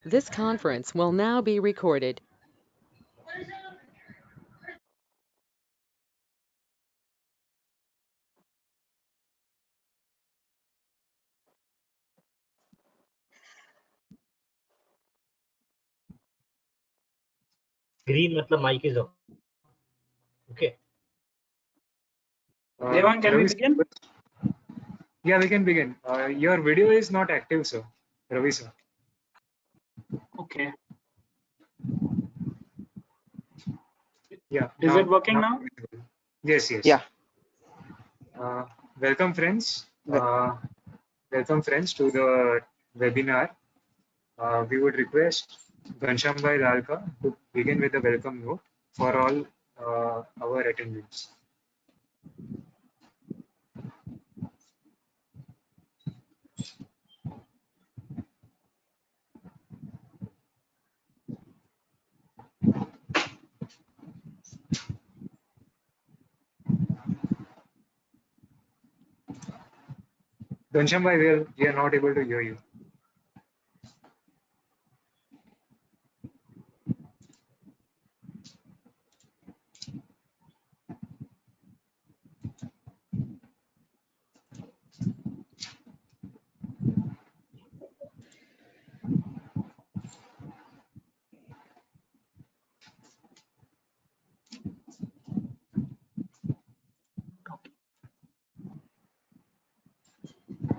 This conference will now be recorded. Green matlab mic is off. Okay. Devang, can we begin? Yeah, we can begin. Your video is not active, sir. Ravi, sir. Okay. Yeah. Is it working now? Yes, yes. Yeah. Welcome, friends. Welcome, friends, to the webinar. We would request Ghanshyam Bhai Lalka to begin with the welcome note for all our attendees. Ghanshyam Bhai, we are not able to hear you.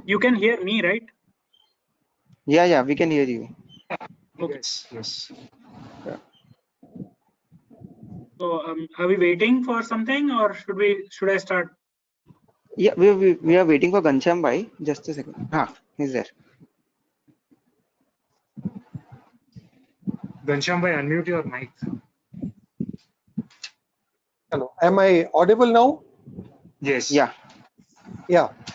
You can hear me, right? Yeah, we can hear you. Okay. Yes. So, are we waiting for something, or should I start? Yeah, we are waiting for Ghanshyam Bhai. Just a second. He's there. Ghanshyam Bhai, unmute your mic. Hello, am I audible now? Yes. Yeah.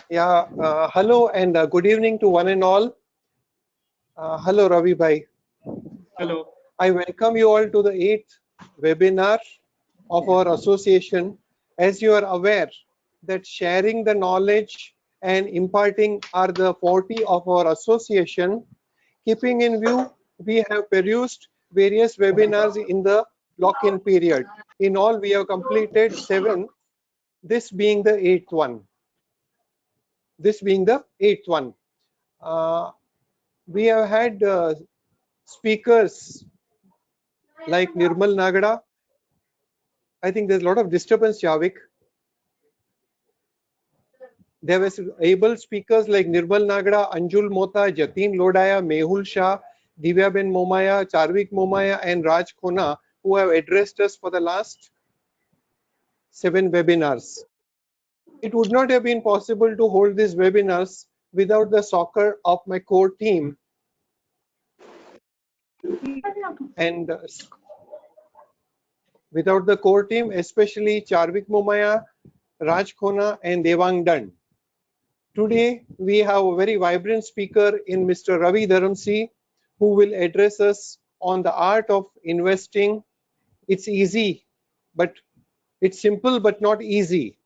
Hello and good evening to one and all. Hello, Ravi Bhai. Hello. I welcome you all to the 8th webinar of our association. As you are aware that sharing the knowledge and imparting are the forte of our association. Keeping in view, we have produced various webinars in the lock-in period. In all, we have completed 7, this being the 8th one. We have had speakers like Nirmal Nagada. I think there's a lot of disturbance, Javik. There were able speakers like Nirmal Nagada, Anjul Mota, Jatin Lodaya, Mehul Shah, Divyaben Momaya, Charvik Momaya, and Raj Khona, who have addressed us for the last 7 webinars. It would not have been possible to hold these webinars without the soccer of my core team. And without the core team, especially Charvik Momaya, Raj Khona, and Devang Dand. Today, we have a very vibrant speaker in Mr. Ravi Dharamsi, who will address us on the art of investing. It's easy, but it's simple but not easy.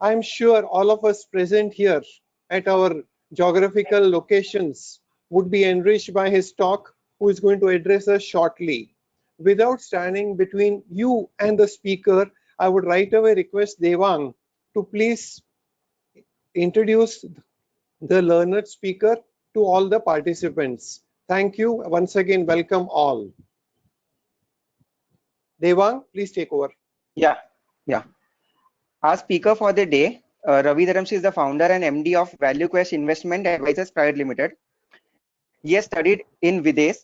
I'm sure all of us present here at our geographical locations would be enriched by his talk, who is going to address us shortly. Without standing between you and the speaker, I would right away request Devang to please introduce the learned speaker to all the participants. Thank you. Once again, welcome all. Devang, please take over. Yeah. Our speaker for the day, Ravi Dharamsi, is the founder and MD of ValueQuest Investment Advisors Private Limited. He has studied in Videsh,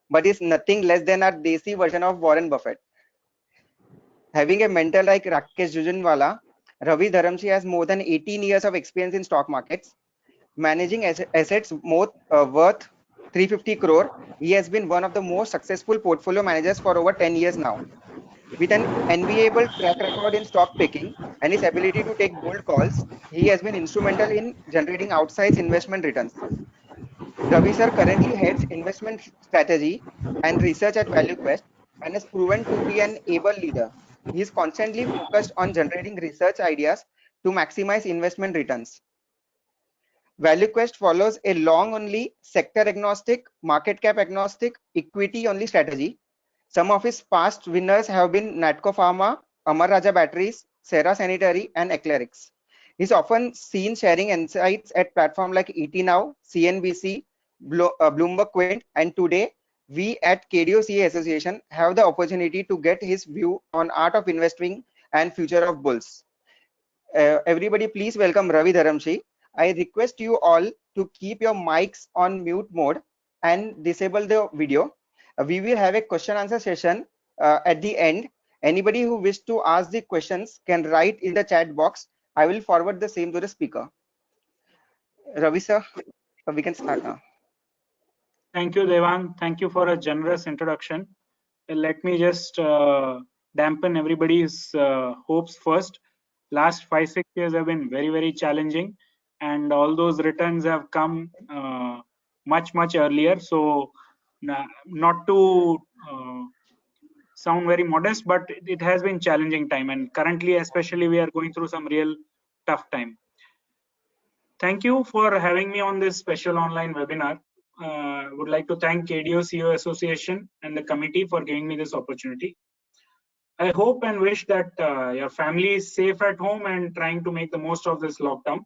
but is nothing less than our Desi version of Warren Buffett. Having a mentor like Rakesh Jujunwala, Ravi Dharamsi has more than 18 years of experience in stock markets, managing assets worth 350 crore. He has been one of the most successful portfolio managers for over 10 years now. With an enviable track record in stock picking and his ability to take bold calls, he has been instrumental in generating outsized investment returns. Ravi sir currently heads investment strategy and research at ValueQuest and has proven to be an able leader. He is constantly focused on generating research ideas to maximize investment returns. ValueQuest follows a long only sector agnostic, market cap agnostic, equity only strategy. Some of his past winners have been Natco Pharma, Amar Raja Batteries, Serra Sanitary, and Eclairix. He's often seen sharing insights at platforms like ET Now, CNBC, Bloomberg Quint, and today we at KDO-CA Association have the opportunity to get his view on art of investing and future of bulls. Everybody, please welcome Ravi Dharamshi. I request you all to keep your mics on mute mode and disable the video. We will have a question answer session at the end. Anybody who wish to ask the questions can write in the chat box. I will forward the same to the speaker. Ravi sir, we can start now. Thank you, Devang. Thank you for a generous introduction. Let me just dampen everybody's hopes first. Last 5-6 years have been very, very challenging, and all those returns have come much earlier. So not to sound very modest, but it has been challenging time, and currently especially we are going through some real tough time. Thank you for having me on this special online webinar. Would like to thank KDO-CA Association and the committee for giving me this opportunity. I hope and wish that your family is safe at home and trying to make the most of this lockdown.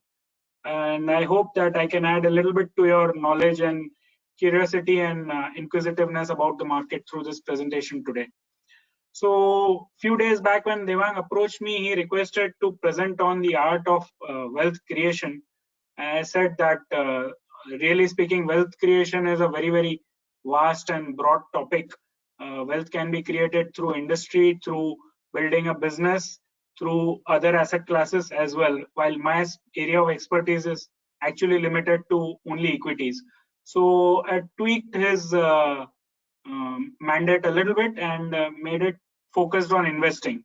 And I hope that I can add a little bit to your knowledge and curiosity and inquisitiveness about the market through this presentation today. So few days back when Devang approached me, he requested to present on the art of wealth creation. I said that really speaking, wealth creation is a very, very vast and broad topic. Wealth can be created through industry, through building a business, through other asset classes as well, while my area of expertise is actually limited to only equities. So I tweaked his mandate a little bit and made it focused on investing.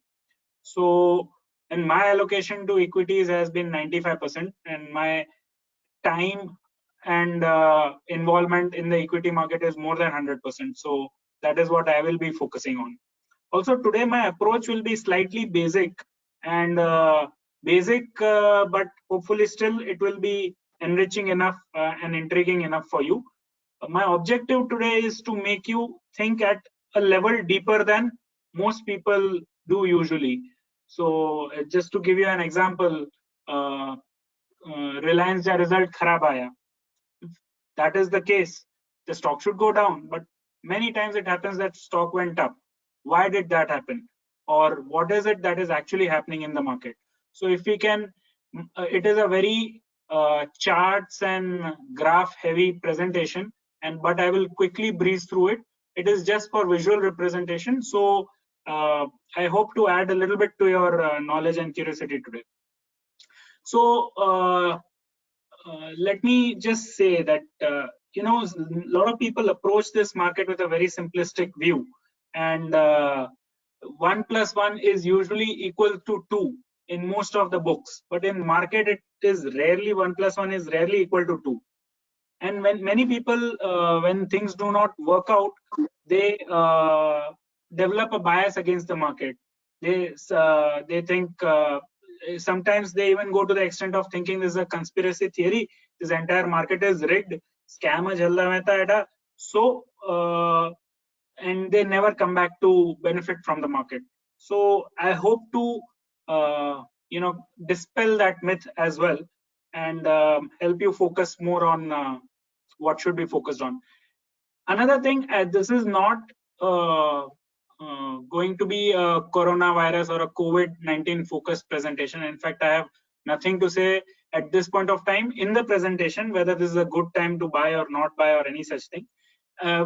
So, and my allocation to equities has been 95%, and my time and involvement in the equity market is more than 100%. So that is what I will be focusing on. Also today my approach will be slightly basic and but hopefully still it will be enriching enough and intriguing enough for you. My objective today is to make you think at a level deeper than most people do usually. So just to give you an example, Reliance ja result kharab aaya. If that is the case, the stock should go down, but many times it happens that stock went up. Why did that happen? Or what is it that is actually happening in the market? So if we can, it is a very charts and graph heavy presentation, but I will quickly breeze through it. It is just for visual representation. So I hope to add a little bit to your knowledge and curiosity today. So let me just say that you know, a lot of people approach this market with a very simplistic view, and 1 + 1 is usually equal to 2 in most of the books, but in market it is rarely 1 + 1 is rarely equal to 2. And when many people when things do not work out, they develop a bias against the market. They think sometimes they even go to the extent of thinking this is a conspiracy theory, this entire market is rigged, scam hai. So and they never come back to benefit from the market. So I hope to you know, dispel that myth as well, and help you focus more on what should be focused on. Another thing, this is not going to be a coronavirus or a COVID-19 focused presentation. In fact, I have nothing to say at this point of time in the presentation, whether this is a good time to buy or not buy or any such thing.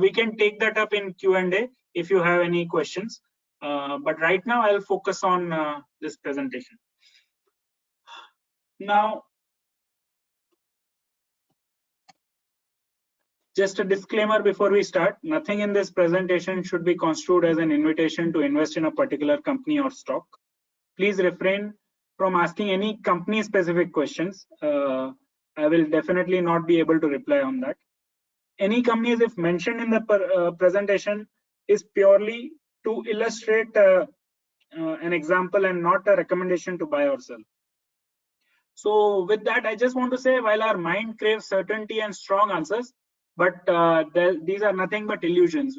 We can take that up in Q&A if you have any questions. But right now I'll focus on this presentation. Now, just a disclaimer before we start, nothing in this presentation should be construed as an invitation to invest in a particular company or stock. Please refrain from asking any company specific questions. I will definitely not be able to reply on that. Any companies if mentioned in the presentation is purely to illustrate an example and not a recommendation to buy or sell. So with that, I just want to say, while our mind craves certainty and strong answers, but these are nothing but illusions.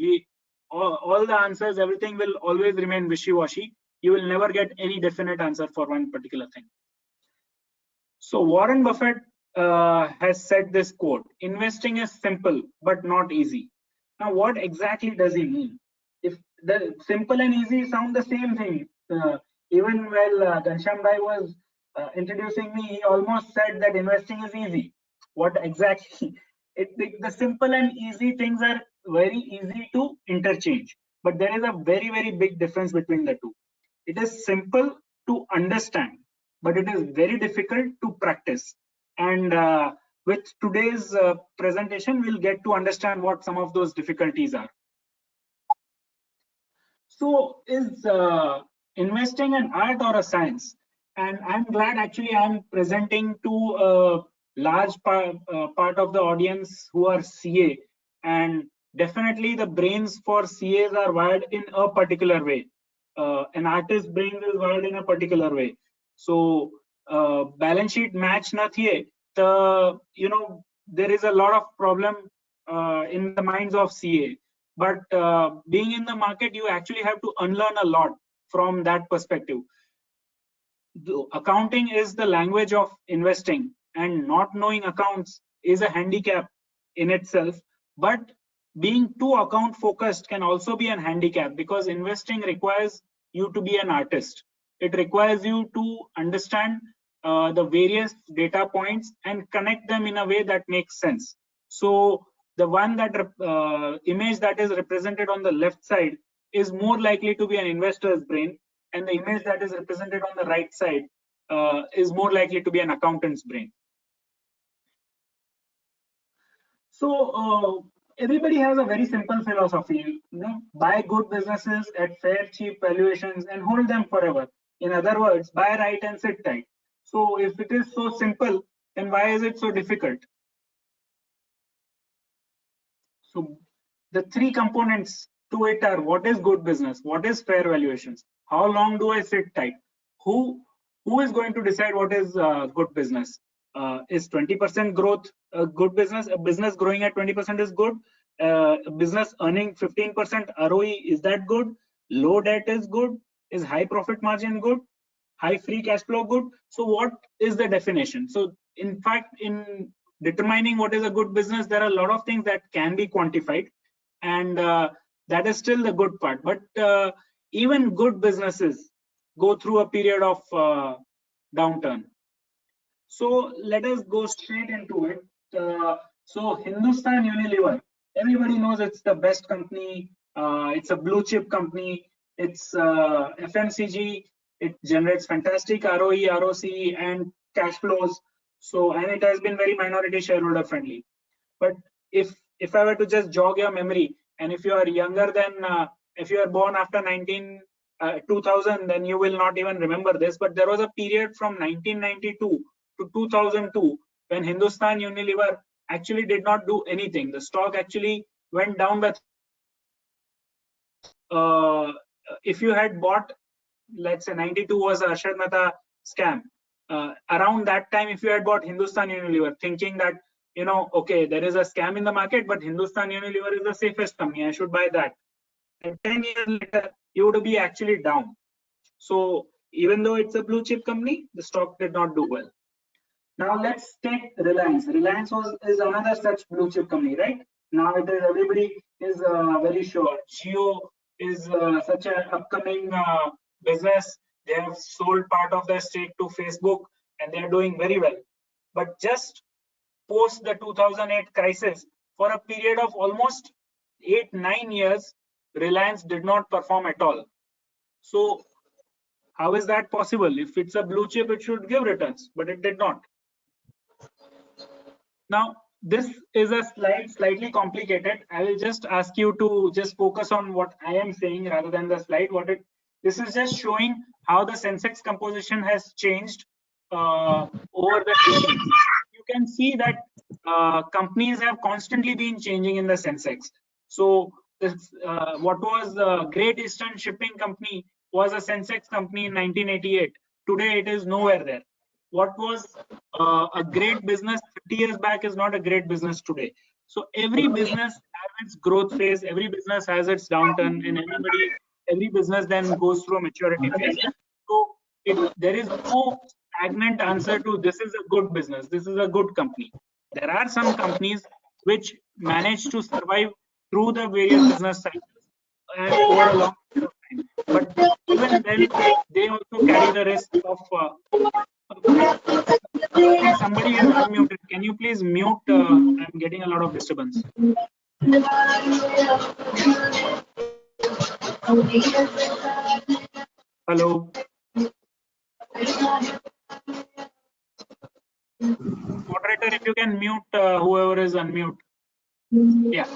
All the answers, everything will always remain wishy-washy. You will never get any definite answer for one particular thing. So Warren Buffett has said this quote: "Investing is simple but not easy." Now, what exactly does he mean? If the simple and easy sound the same thing, even while Ghanshyam Bhai was introducing me, he almost said that investing is easy. What exactly? The simple and easy things are very easy to interchange, but there is a very, very big difference between the two. It is simple to understand, but it is very difficult to practice. And with today's presentation, we'll get to understand what some of those difficulties are. So is investing an art or a science? And I'm glad actually I'm presenting to a large part of the audience who are CA, and definitely the brains for CAs are wired in a particular way. An artist's brain is wired in a particular way. So balance sheet match na thiye, there is a lot of problem in the minds of CA. But being in the market, you actually have to unlearn a lot from that perspective. Accounting is the language of investing, and not knowing accounts is a handicap in itself. But being too account focused can also be an handicap, because investing requires you to be an artist. It requires you to understand the various data points and connect them in a way that makes sense. So the one that image that is represented on the left side is more likely to be an investor's brain, and the image that is represented on the right side is more likely to be an accountant's brain. So everybody has a very simple philosophy: buy good businesses at fair, cheap valuations and hold them forever. In other words, buy right and sit tight. So if it is so simple, then why is it so difficult? So the three components to it are: what is good business, what is fair valuations, how long do I sit tight, who is going to decide what is good business? Is 20% growth a good business? A business growing at 20% is good. A business earning 15% ROE, is that good? Low debt is good. Is high profit margin good? High free cash flow good? So what is the definition? So in fact, in determining what is a good business, there are a lot of things that can be quantified, and that is still the good part. But even good businesses go through a period of downturn. So let us go straight into it. So Hindustan Unilever, everybody knows it's the best company. It's a blue chip company. It's FMCG. It generates fantastic ROE, ROC, and cash flows. So, and it has been very minority shareholder friendly. But if I were to just jog your memory, and if you are younger than, if you are born after 2000, then you will not even remember this. But there was a period from 1992 to 2002 when Hindustan Unilever actually did not do anything. The stock actually went down by if you had bought, let's say 92 was a Arshad Mehta scam. Around that time, if you had bought Hindustan Unilever thinking that, okay, there is a scam in the market, but Hindustan Unilever is the safest company, I should buy that. And 10 years later, you would be actually down. So even though it's a blue chip company, the stock did not do well. Now let's take Reliance. Reliance is another such blue chip company, right? Now it is, everybody is very sure. Jio is such an upcoming business. They have sold part of their stake to Facebook, and they are doing very well. But just post the 2008 crisis, for a period of almost 8-9 years, Reliance did not perform at all. So how is that possible? If it's a blue chip, it should give returns, but it did not. Now, this is a slide slightly complicated. I will just ask you to just focus on what I am saying rather than the slide. This is just showing how the Sensex composition has changed over the decades. You can see that companies have constantly been changing in the Sensex. So this, what was Great Eastern Shipping Company was a Sensex company in 1988. Today it is nowhere there. what was a great business 30 years back is not a great business today. So every business has its growth phase, every business has its downturn, and every business then goes through a maturity phase. So there is no stagnant answer to this is a good business, this is a good company. There are some companies which manage to survive through the various business cycles and over a long period of time. But even then, they also carry the risk of. I think somebody is unmuted. Can you please mute? I'm getting a lot of disturbance. Hello. Moderator, if you can mute whoever is unmute. Yeah.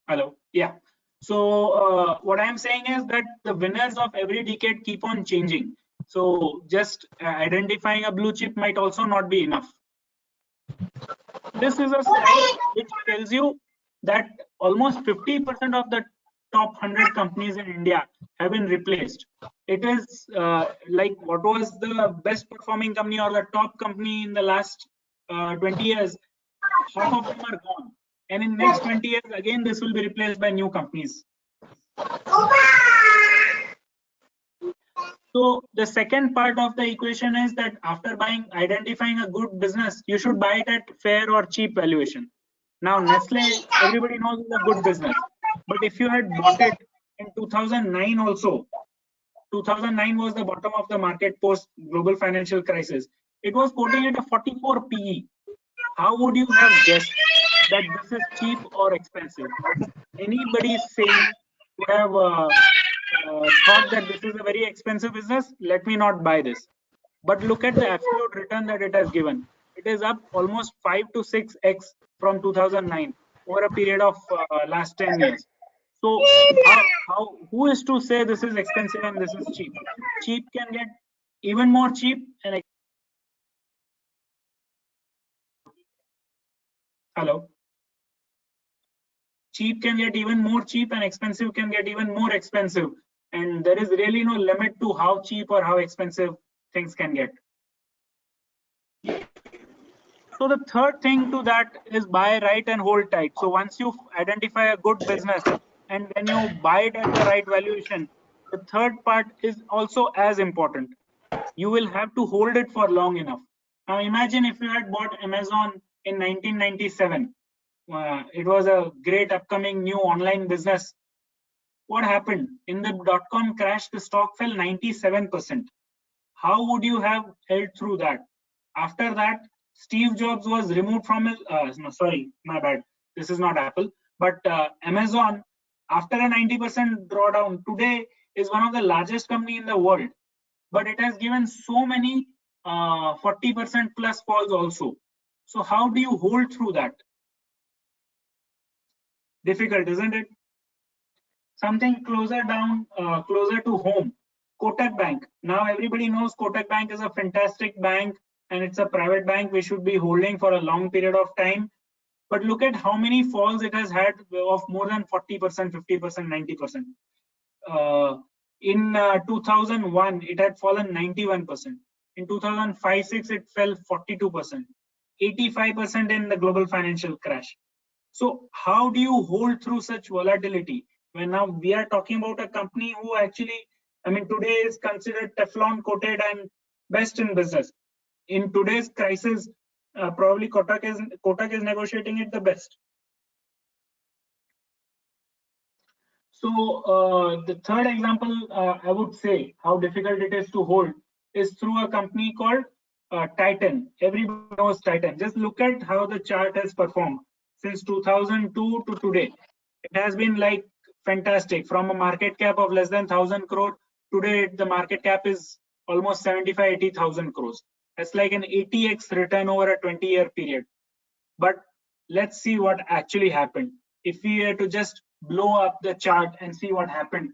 Hello. Yeah. So what I'm saying is that the winners of every decade keep on changing. So just identifying a blue chip might also not be enough. This is a slide which tells you that almost 50% of the top 100 companies in India have been replaced. It is like what was the best performing company or the top company in the last 20 years, half of them are gone. And in next 20 years, again, this will be replaced by new companies. So the second part of the equation is that after identifying a good business, you should buy it at fair or cheap valuation. Now Nestle, everybody knows is a good business, but if you had bought it in 2009 also, 2009 was the bottom of the market post global financial crisis. It was quoting at a 44 PE. How would you have guessed that this is cheap or expensive? Anybody saying would have thought that this is a very expensive business, let me not buy this. But look at the absolute return that it has given. It is up almost 5 to 6x from 2009 over a period of last 10 years. So who is to say this is expensive and this is cheap? Cheap can get even more cheap and hello. Cheap can get even more cheap and expensive can get even more expensive. And there is really no limit to how cheap or how expensive things can get. So the third thing to that is buy right and hold tight. So once you identify a good business and then you buy it at the right valuation, the third part is also as important. You will have to hold it for long enough. Now imagine if you had bought Amazon in 1997. It was a great upcoming new online business. What happened? In the dot-com crash, the stock fell 97%. How would you have held through that? After that, Steve Jobs was removed from his, no, sorry, my bad. This is not Apple, but Amazon, after a 90% drawdown, today is one of the largest company in the world. But it has given so many 40% plus falls also. So how do you hold through that? Difficult, isn't it? Something closer down, closer to home. Kotak Bank. Now everybody knows Kotak Bank is a fantastic bank and it's a private bank we should be holding for a long period of time. But look at how many falls it has had of more than 40%, 50%, 90%. In 2001, it had fallen 91%. In 2005-06, it fell 42%, 85% in the global financial crash. So how do you hold through such volatility? When now we are talking about a company who actually, I mean, today is considered Teflon coated and best in business. In today's crisis, probably Kotak is negotiating it the best. So the third example, I would say how difficult it is to hold is through a company called Titan. Everybody knows Titan. Just look at how the chart has performed since 2002 to today. It has been like fantastic. From a market cap of less than 1,000 crore, today the market cap is almost 75-80,000 crores. That's like an 80x return over a 20-year period. But let's see what actually happened. If we were to just blow up the chart and see what happened.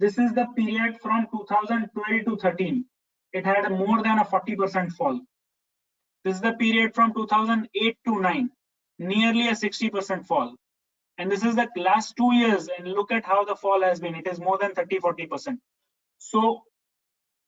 This is the period from 2012 to 13. It had more than a 40% fall. This is the period from 2008 to 9, nearly a 60% fall. And this is the last 2 years, and look at how the fall has been. It is more than 30-40%. So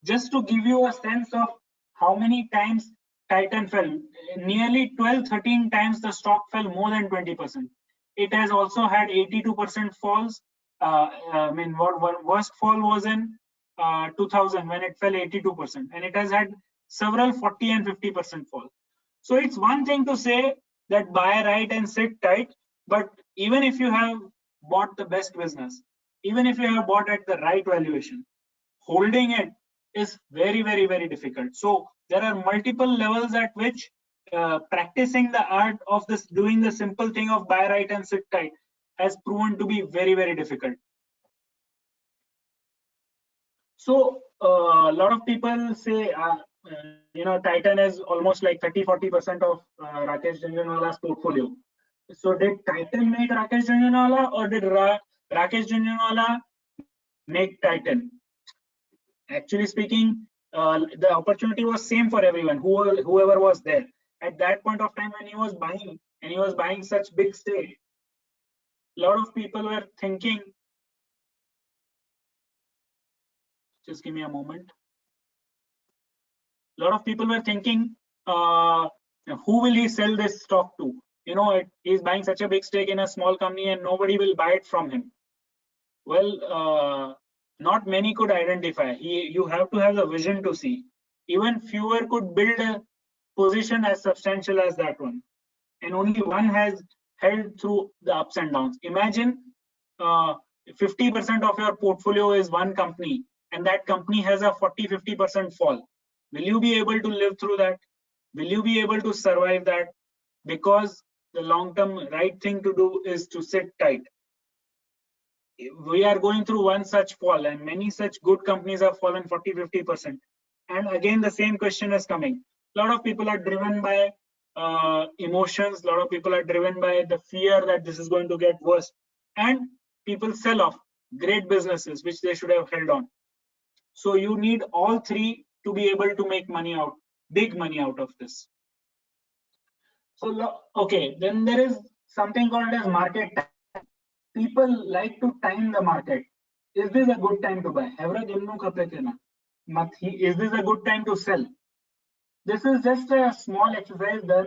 just to give you a sense of how many times Titan fell, nearly 12-13 times the stock fell more than 20%. It has also had 82% falls. I mean, what worst fall was in 2000 when it fell 82%, and it has had several 40 and 50% fall. So it's one thing to say that buy right and sit tight, but even if you have bought the best business, even if you have bought at the right valuation, holding it is very, very, very difficult. So there are multiple levels at which practicing the art of this, doing the simple thing of buy right and sit tight, has proven to be very, very difficult. So a lot of people say, Titan is almost like 30-40% of Rakesh Jhunjhunwala's portfolio. So did Titan make Rakesh Jhunjhunwala, or did Rakesh Jhunjhunwala make Titan? Actually speaking, the opportunity was same for everyone, whoever was there at that point of time when he was buying, and he was buying such big stake. A lot of people were thinking, just give me a moment. A lot of people were thinking, who will he sell this stock to? He's buying such a big stake in a small company and nobody will buy it from him. Well, not many could identify. You have to have the vision to see. Even fewer could build a position as substantial as that one. And only one has held through the ups and downs. Imagine 50% of your portfolio is one company, and that company has a 40-50% fall. Will you be able to live through that? Will you be able to survive that? Because the long-term right thing to do is to sit tight. We are going through one such fall, and many such good companies have fallen 40-50%. And again, the same question is coming. A lot of people are driven by emotions. A lot of people are driven by the fear that this is going to get worse, and people sell off great businesses which they should have held on. So you need all three to be able to make money out, big money out of this. So okay, then there is something called as market time. People like to time the market. Is this a good time to buy? Is this a good time to sell? This is just a small exercise done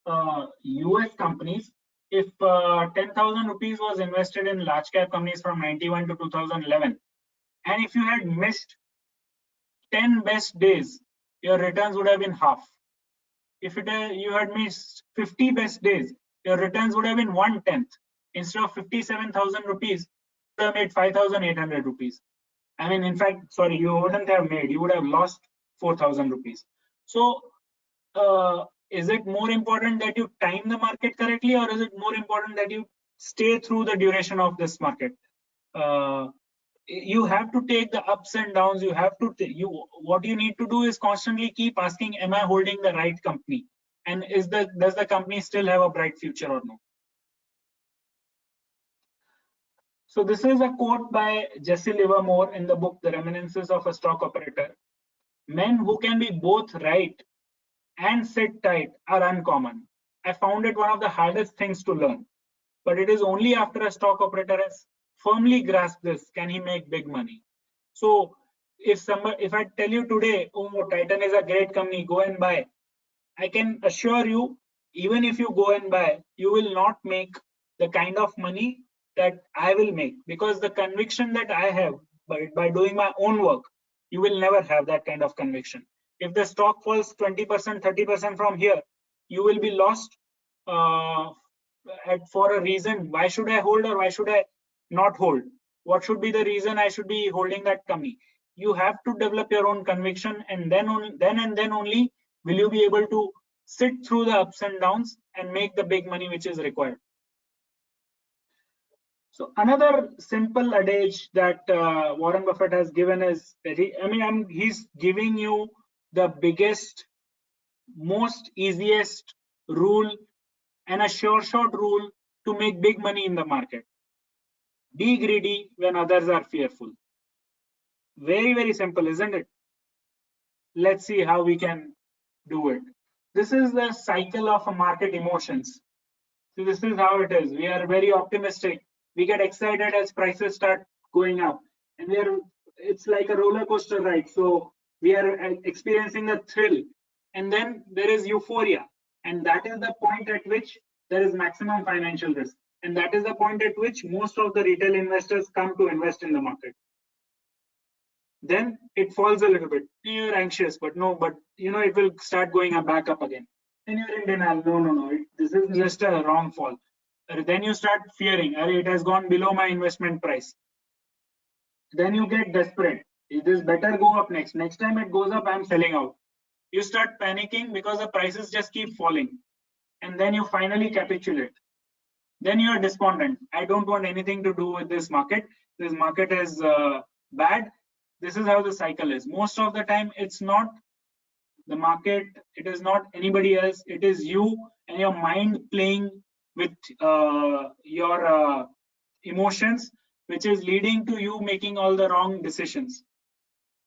on the US companies. If 10,000 rupees was invested in large cap companies from 91 to 2011, and if you had missed 10 best days, your returns would have been half. If you had missed 50 best days, your returns would have been 1/10. Instead of 57,000 rupees, you would have made 5,800 rupees. I mean, in fact, sorry, you wouldn't have made, you would have lost 4,000 rupees. So is it more important that you time the market correctly, or is it more important that you stay through the duration of this market? You have to take the ups and downs. You have to, what you need to do is constantly keep asking, am I holding the right company? And does the company still have a bright future or no? So this is a quote by Jesse Livermore in the book, The Reminiscences of a Stock Operator. Men who can be both right and sit tight are uncommon. I found it one of the hardest things to learn, but it is only after a stock operator has firmly grasped this can he make big money. So if I tell you today, oh, Titan is a great company, go and buy, I can assure you, even if you go and buy, you will not make the kind of money that I will make, because the conviction that I have by doing my own work, you will never have that kind of conviction. If the stock falls 20%, 30% from here, you will be lost for a reason. Why should I hold, or why should I not hold? What should be the reason I should be holding that company? You have to develop your own conviction, and then only will you be able to sit through the ups and downs and make the big money which is required. So another simple adage that Warren Buffett has given is that he's giving you the biggest, most easiest rule and a sure shot rule to make big money in the market. Be greedy when others are fearful. Very, very simple, isn't it? Let's see how we can do it. This is the cycle of market emotions. So this is how it is. We are very optimistic. We get excited as prices start going up, and it's like a roller coaster ride. So we are experiencing the thrill, and then there is euphoria, and that is the point at which there is maximum financial risk, and that is the point at which most of the retail investors come to invest in the market. Then it falls a little bit. You're anxious, but it will start going back up again. Then you're in denial. No. This is just a wrong fall. Then you start fearing, it has gone below my investment price. Then you get desperate. This better go up next. Next time it goes up, I'm selling out. You start panicking because the prices just keep falling. And then you finally capitulate. Then you are despondent. I don't want anything to do with this market. This market is bad. This is how the cycle is. Most of the time, it's not the market, it is not anybody else, it is you and your mind playing with your emotions, which is leading to you making all the wrong decisions.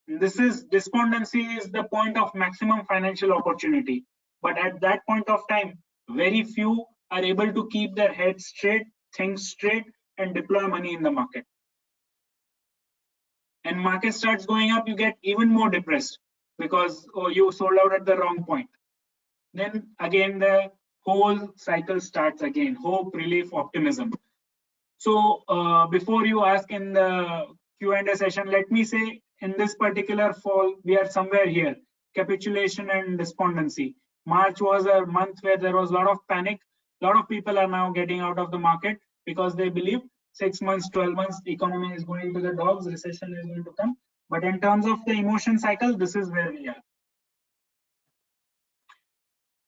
Despondency is the point of maximum financial opportunity. But at that point of time, very few are able to keep their heads straight, think straight, and deploy money in the market. And market starts going up, you get even more depressed because you sold out at the wrong point. Then again the whole cycle starts again. Hope, relief, optimism. So before you ask in the Q&A session, let me say in this particular fall we are somewhere here, capitulation and despondency. March was a month where there was a lot of panic. A lot of people are now getting out of the market because they believe 6 months, 12 months, economy is going to the dogs, recession is going to come. But in terms of the emotion cycle, this is where we are.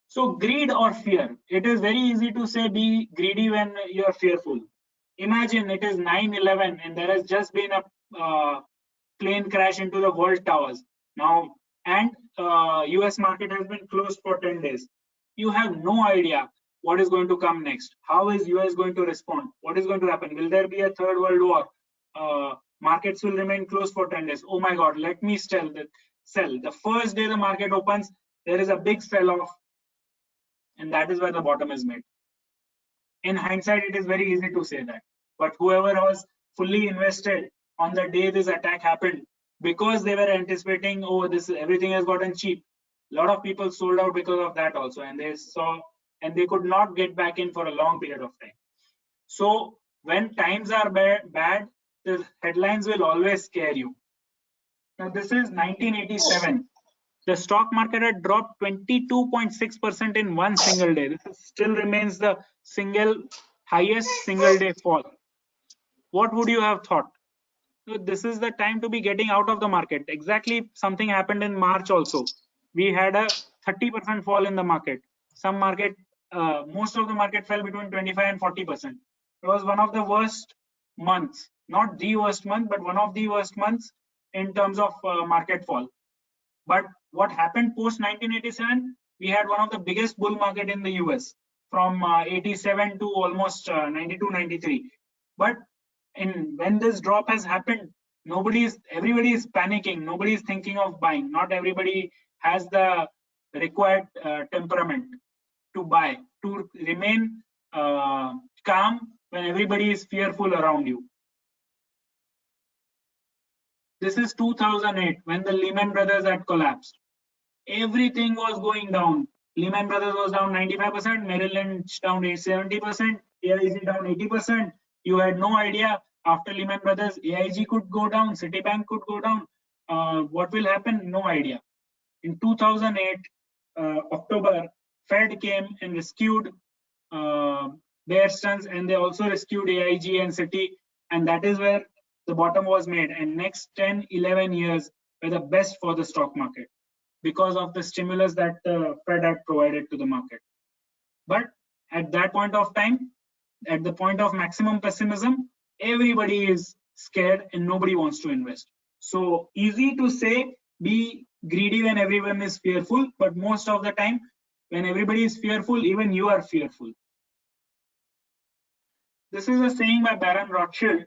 So greed or fear. It is very easy to say be greedy when you are fearful. Imagine it is 9/11 and there has just been a plane crash into the World Towers. Now, and US market has been closed for 10 days. You have no idea what is going to come next. How is US going to respond? What is going to happen? Will there be a third world war? Markets will remain closed for 10 days. Oh my God, let me sell. The first day the market opens, there is a big sell-off, and that is where the bottom is made. In hindsight, it is very easy to say that. But whoever was fully invested on the day this attack happened, because they were anticipating, everything has gotten cheap. A lot of people sold out because of that also, and they could not get back in for a long period of time. So when times are bad, the headlines will always scare you. Now this is 1987. The stock market had dropped 22.6% in one single day. This still remains the highest single day fall. What would you have thought? This is the time to be getting out of the market. Exactly, something happened in March also. We had a 30% fall in the market. Most of the market fell between 25 and 40%. It was one of the worst months, not the worst month, but one of the worst months in terms of market fall. But what happened post 1987? We had one of the biggest bull market in the US from 87 to almost 92, 93. But when this drop has happened, everybody is panicking. Nobody is thinking of buying. Not everybody has the required temperament to buy, to remain calm when everybody is fearful around you. This is 2008 when the Lehman Brothers had collapsed. Everything was going down. Lehman Brothers was down 95%, Merrill Lynch down 70%, AIG down 80%. You had no idea after Lehman Brothers, AIG could go down, Citibank could go down. What will happen? No idea. In 2008, October, Fed came and rescued Bear Stearns, and they also rescued AIG and Citi, and that is where the bottom was made. And next 10, 11 years were the best for the stock market because of the stimulus that the Fed had provided to the market. But at that point of time, at the point of maximum pessimism, everybody is scared and nobody wants to invest. So easy to say be greedy when everyone is fearful, but most of the time when everybody is fearful, even you are fearful. This is a saying by Baron Rothschild,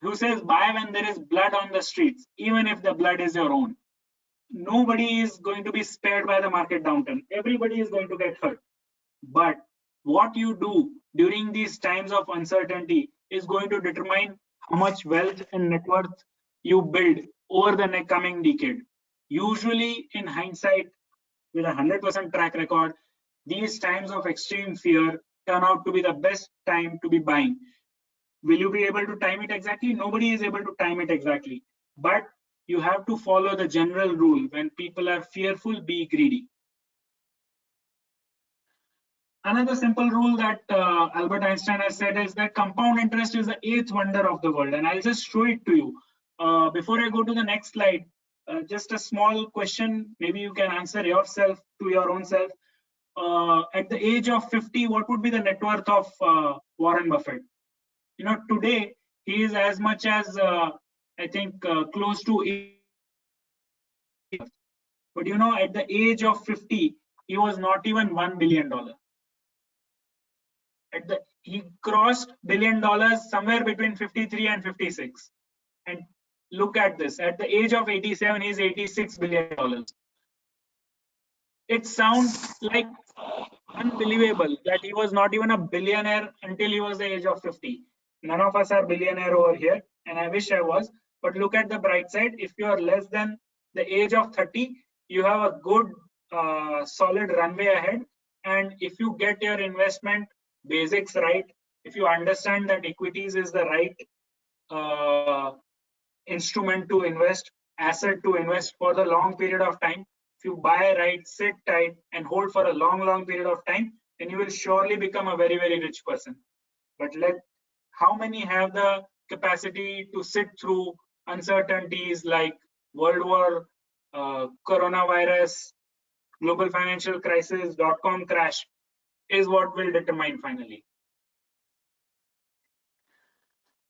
who says buy when there is blood on the streets, even if the blood is your own. Nobody is going to be spared by the market downturn. Everybody is going to get hurt. But what you do during these times of uncertainty is going to determine how much wealth and net worth you build over the coming decade. Usually, in hindsight, with a 100% track record, these times of extreme fear turn out to be the best time to be buying. Will you be able to time it exactly? Nobody is able to time it exactly. But you have to follow the general rule. When people are fearful, be greedy. Another simple rule that Albert Einstein has said is that compound interest is the eighth wonder of the world. And I'll just show it to you. Before I go to the next slide, just a small question. Maybe you can answer yourself to your own self. At the age of 50, what would be the net worth of Warren Buffett? You know, today he is as much as I think close to 80. But you know, at the age of 50, he was not even $1 billion. He crossed $1 billion somewhere between 53 and 56. And look at this, at the age of 87, he's $86 billion. It sounds like unbelievable that he was not even a billionaire until he was the age of 50. None of us are billionaire over here, and I wish I was. But look at the bright side. If you are less than the age of 30, you have a good, solid runway ahead. And if you get your investment basics right, if you understand that equities is the right instrument to invest, asset to invest for the long period of time, if you buy right, sit tight, and hold for a long period of time, then you will surely become a very, very rich person. But how many have the capacity to sit through uncertainties like World War, coronavirus, global financial crisis, dot-com crash, is what will determine finally.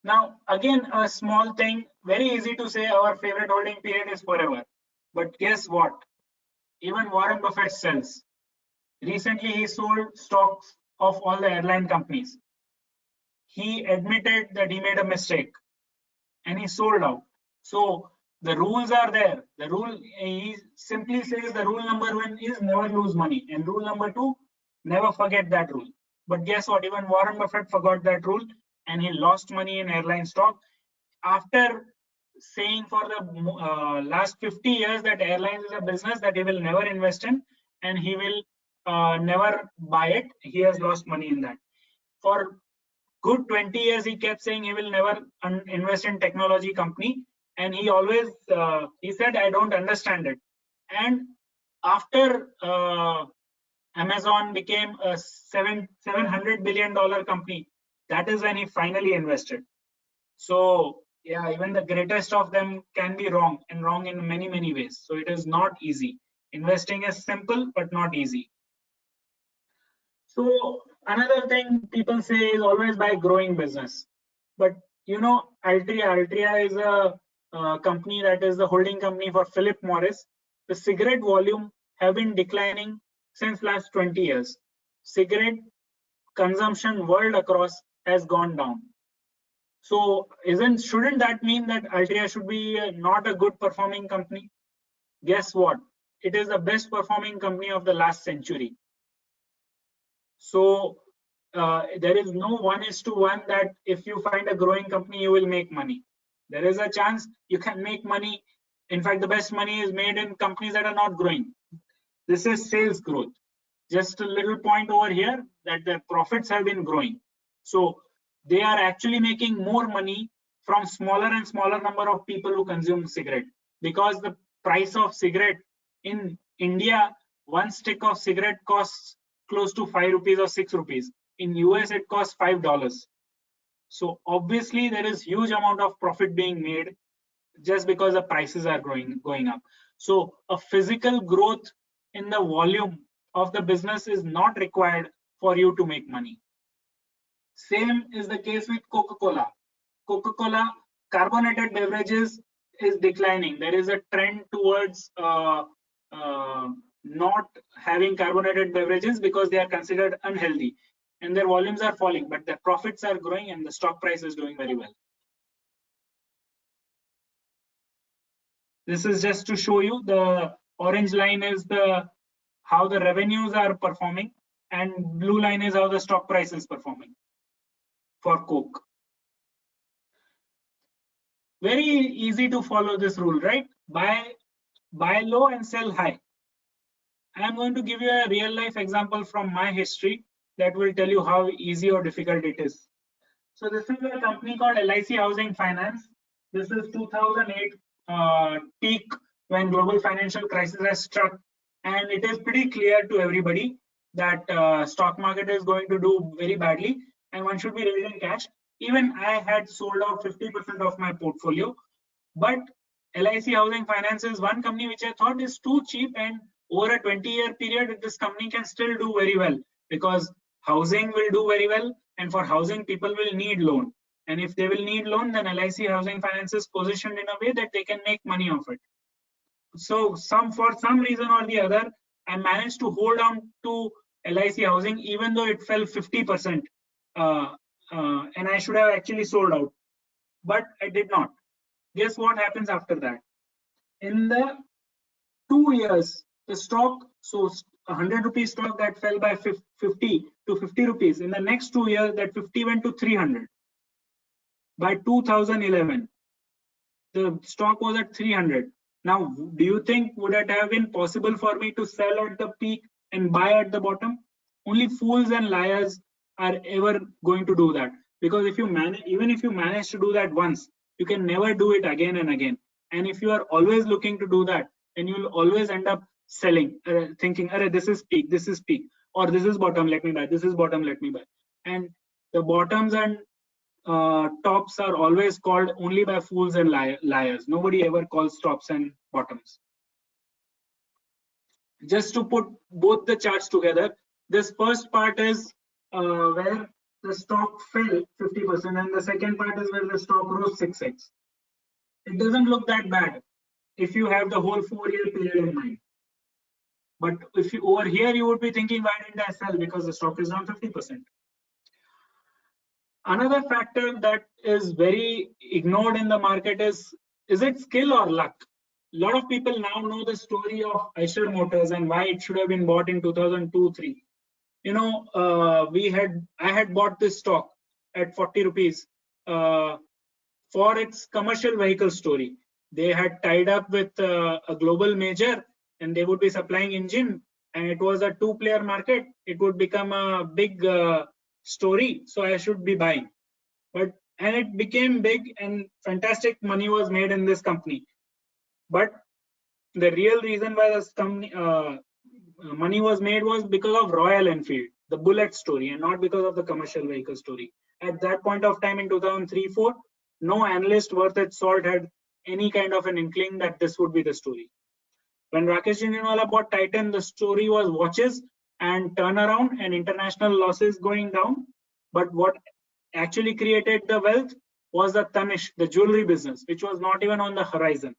Now, again, a small thing, very easy to say our favorite holding period is forever. But guess what? Even Warren Buffett sells. Recently, he sold stocks of all the airline companies. He admitted that he made a mistake and he sold out. So the rules are there. The rule, he simply says the rule number 1 is never lose money. And rule number 2, never forget that rule. But guess what? Even Warren Buffett forgot that rule and he lost money in airline stock. After saying for the last 50 years that airlines is a business that he will never invest in and he will never buy it, he has lost money in that. For good 20 years, he kept saying he will never invest in technology company. And he always, he said, I don't understand it. And after Amazon became a $700 billion company, that is when he finally invested. So yeah, even the greatest of them can be wrong, and wrong in many, many ways. So it is not easy. Investing is simple, but not easy. So another thing people say is always buy growing business. But you know, Altria is a company that is the holding company for Philip Morris. The cigarette volume have been declining since last 20 years. Cigarette consumption world across has gone down. So shouldn't that mean that Altria should be not a good performing company? Guess what? It is the best performing company of the last century. So there is no 1:1 that if you find a growing company, you will make money. There is a chance you can make money. In fact, the best money is made in companies that are not growing. This is sales growth. Just a little point over here that their profits have been growing. So they are actually making more money from smaller and smaller number of people who consume cigarette, because the price of cigarette in India, one stick of cigarette costs close to 5 rupees or 6 rupees. In US, it costs $5. So obviously there is huge amount of profit being made just because the prices are going up. So a physical growth in the volume of the business is not required for you to make money. Same is the case with Coca-Cola. Coca-Cola carbonated beverages is declining. There is a trend towards not having carbonated beverages because they are considered unhealthy, and their volumes are falling, but their profits are growing and the stock price is doing very well. This is just to show you, the orange line is how the revenues are performing, and blue line is how the stock price is performing for Coke. Very easy to follow this rule, right? Buy low and sell high. I am going to give you a real life example from my history that will tell you how easy or difficult it is. So this is a company called LIC Housing Finance. This is 2008 peak when global financial crisis has struck, and it is pretty clear to everybody that stock market is going to do very badly and one should be raising cash. Even I had sold out 50% of my portfolio, but LIC Housing Finance is one company which I thought is too cheap, and over a 20-year period this company can still do very well because housing will do very well, and for housing people will need loan, and if they will need loan then LIC Housing Finance is positioned in a way that they can make money of it. So for some reason or the other I managed to hold on to LIC Housing even though it fell 50%, and I should have actually sold out, but I did not. Guess what happens after that? In the 2 years, the stock, so 100 rupees stock that fell by 50 to 50 rupees, in the next 2 years that 50 went to 300. By 2011, the stock was at 300. Now, do you think would it have been possible for me to sell at the peak and buy at the bottom? Only fools and liars are ever going to do that, because if you manage, even if you manage to do that once, you can never do it again and again. And if you are always looking to do that, then you will always end up selling, thinking, this is peak, or this is bottom, let me buy, this is bottom, let me buy. And the bottoms and tops are always called only by fools and liars. Nobody ever calls tops and bottoms. Just to put both the charts together, this first part is where the stock fell 50%, and the second part is where the stock rose 6x. It doesn't look that bad if you have the whole 4-year period in mind. But if you over here, you would be thinking, why didn't I sell? Because the stock is down 50%. Another factor that is very ignored in the market is it skill or luck? A lot of people now know the story of Eicher Motors and why it should have been bought in 2002-03. You know, I had bought this stock at 40 rupees for its commercial vehicle story. They had tied up with a global major, and they would be supplying engine, and it was a 2-player market. It would become a big story, so I should be buying. And it became big, and fantastic money was made in this company. But the real reason why this company money was made was because of Royal Enfield, the Bullet story, and not because of the commercial vehicle story. At that point of time in 2003-04, no analyst worth its salt had any kind of an inkling that this would be the story. When Rakesh Jhunjhunwala bought Titan, the story was watches and turnaround and international losses going down. But what actually created the wealth was the Tanishq, the jewelry business, which was not even on the horizon.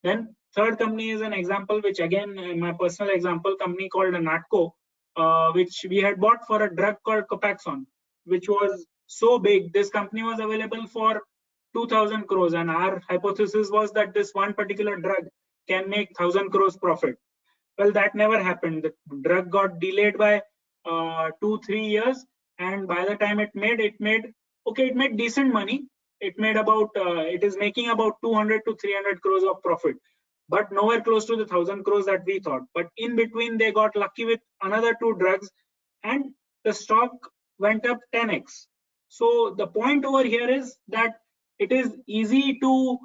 Then third company is an example, which again, my personal example, company called Natco, which we had bought for a drug called Copaxone, which was so big. This company was available for 2,000 crores, and our hypothesis was that this one particular drug can make 1,000 crores profit. Well, that never happened. The drug got delayed by 2-3 years, and by the time it made decent money. It made about it is making about 200 to 300 crores of profit, but nowhere close to the 1,000 crores that we thought. But in between, they got lucky with another 2 drugs, and the stock went up 10x. So the point over here is that it is easy to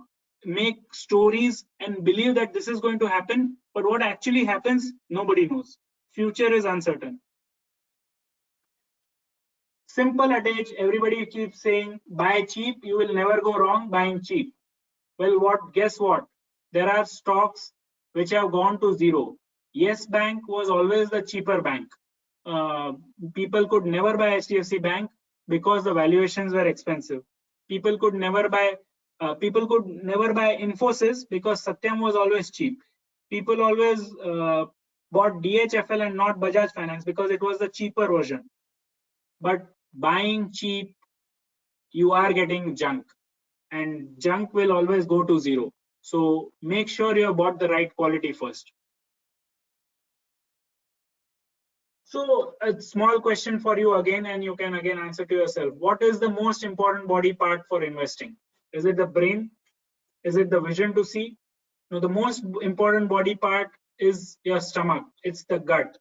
make stories and believe that this is going to happen, but what actually happens, nobody knows. Future is uncertain. Simple adage, everybody keeps saying, buy cheap, you will never go wrong buying cheap. Well, guess what? There are stocks which have gone to zero. Yes Bank was always the cheaper bank. People could never buy HDFC Bank because the valuations were expensive. People could never buy Infosys because Satyam was always cheap. People always bought DHFL and not Bajaj Finance because it was the cheaper version. But buying cheap, you are getting junk, and junk will always go to zero. So make sure you have bought the right quality first. So a small question for you again, and you can again answer to yourself. What is the most important body part for investing? Is it the brain? Is it the vision to see? No, the most important body part is your stomach. It's the gut.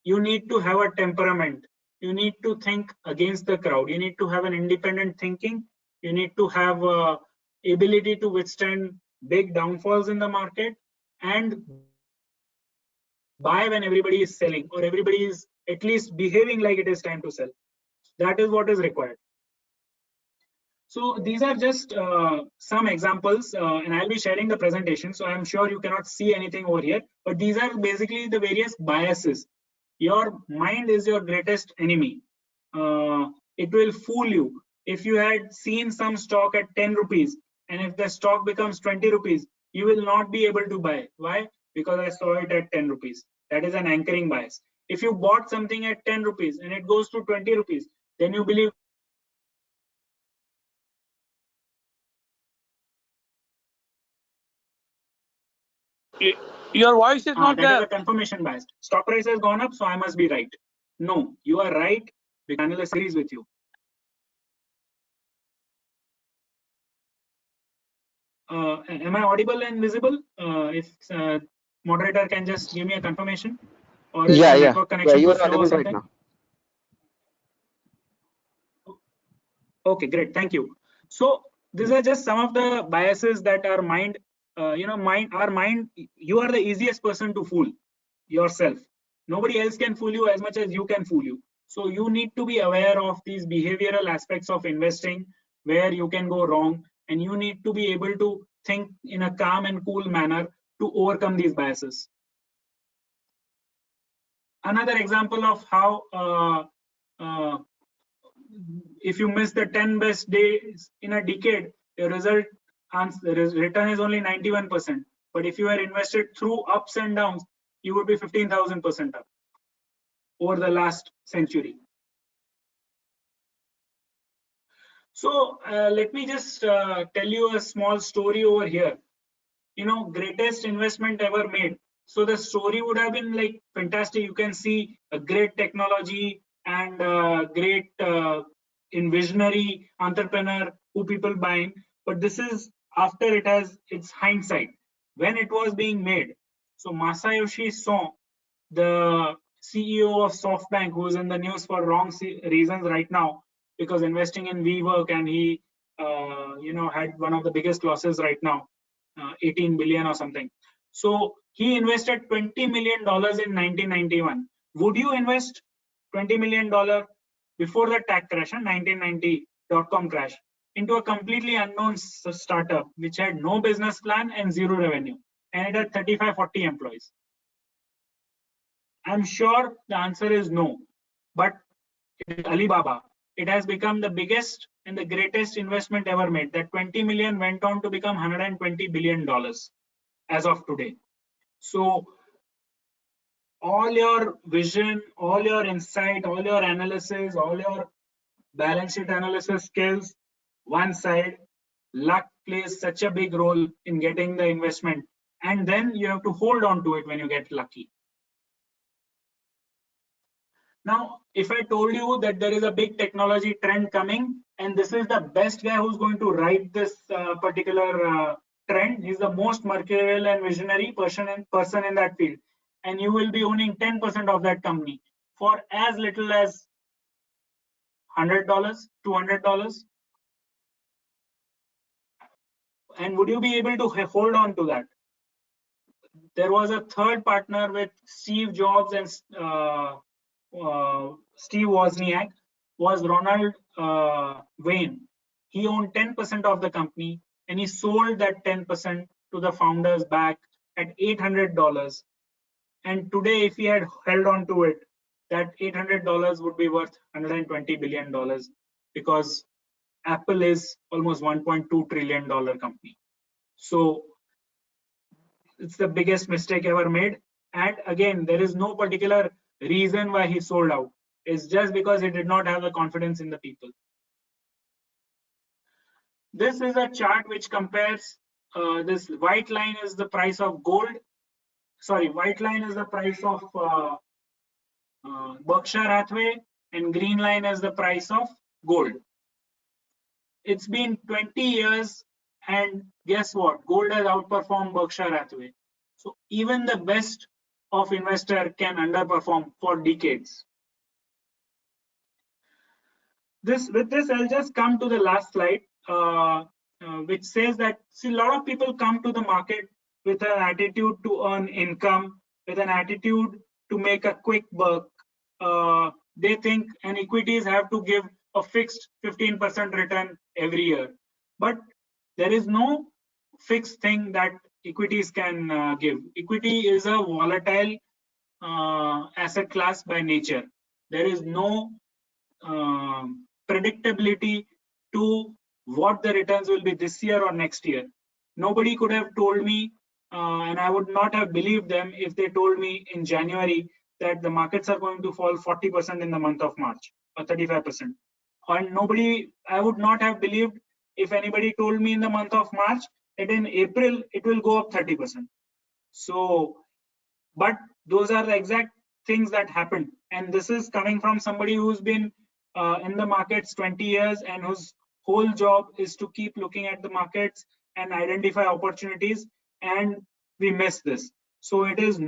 You need to have a temperament. You need to think against the crowd. You need to have an independent thinking. You need to have ability to withstand big downfalls in the market and buy when everybody is selling or everybody is at least behaving like it is time to sell. That is what is required. So these are just some examples, and I'll be sharing the presentation. So I'm sure you cannot see anything over here, but these are basically the various biases. Your mind is your greatest enemy. It will fool you. If you had seen some stock at 10 rupees, and if the stock becomes 20 rupees, you will not be able to buy. Why? Because I saw it at 10 rupees. That is an anchoring bias. If you bought something at 10 rupees and it goes to 20 rupees, then you believe Your voice is not that is there. a confirmation bias. Stock price has gone up, so I must be right. No, you are right because analyst agrees with you. Am I audible and visible? If moderator can just give me a confirmation, or is the network connection you too are slow or audible right something? now. Okay, great, thank you. So these are just some of the biases that our mind, our mind, you are the easiest person to fool yourself. Nobody else can fool you as much as you can fool you. So you need to be aware of these behavioral aspects of investing where you can go wrong, and you need to be able to think in a calm and cool manner to overcome these biases. Another example of how if you miss the 10 best days in a decade, your return is only 91%. But if you are invested through ups and downs, you would be 15,000% up over the last century. So let me just tell you a small story over here. Greatest investment ever made. So the story would have been like fantastic. You can see a great technology and great in visionary entrepreneur who people buying. But this is after it has its hindsight when it was being made. So Masayoshi Son, the CEO of SoftBank, who is in the news for wrong reasons right now because investing in WeWork, and he had one of the biggest losses right now. 18 billion or something. So he invested $20 million in 1991. Would you invest $20 million before the tech crash, 1990 .com crash, into a completely unknown startup which had no business plan and zero revenue, and it had 35-40 employees? I'm sure the answer is no. But Alibaba, it has become the biggest and the greatest investment ever made. That 20 million went on to become $120 billion as of today. So all your vision, all your insight, all your analysis, all your balance sheet analysis skills, one side, luck plays such a big role in getting the investment. And then you have to hold on to it when you get lucky. Now, if I told you that there is a big technology trend coming, and this is the best guy who's going to write this particular trend, he's the most mercurial and visionary person in that field, and you will be owning 10% of that company for as little as $100, $200, and would you be able to hold on to that? There was a third partner with Steve Jobs and Steve Wozniak, was Ronald Wayne. He owned 10% of the company, and he sold that 10% to the founders back at $800. And today, if he had held on to it, that $800 would be worth $120 billion, because Apple is almost $1.2 trillion company. So it's the biggest mistake ever made. And again, there is no particular reason why he sold out. It's just because he did not have the confidence in the people. This is a chart which compares, this white line is the price of gold. Sorry, white line is the price of Berkshire Hathaway, and green line is the price of gold. It's been 20 years, and guess what? Gold has outperformed Berkshire Hathaway. So even the best of investor can underperform for decades. With this, I'll just come to the last slide, which says that, see, a lot of people come to the market with an attitude to earn income, with an attitude to make a quick buck. They think and equities have to give a fixed 15% return every year. But there is no fixed thing that equities can give. Equity is a volatile asset class by nature. There is no predictability to what the returns will be this year or next year. Nobody could have told me, and I would not have believed them if they told me in January that the markets are going to fall 40% in the month of March or 35%. And I would not have believed if anybody told me in the month of March that in April it will go up 30%. So, but those are the exact things that happen. And this is coming from somebody who's been in the markets 20 years and whose whole job is to keep looking at the markets and identify opportunities, and we miss this. So it is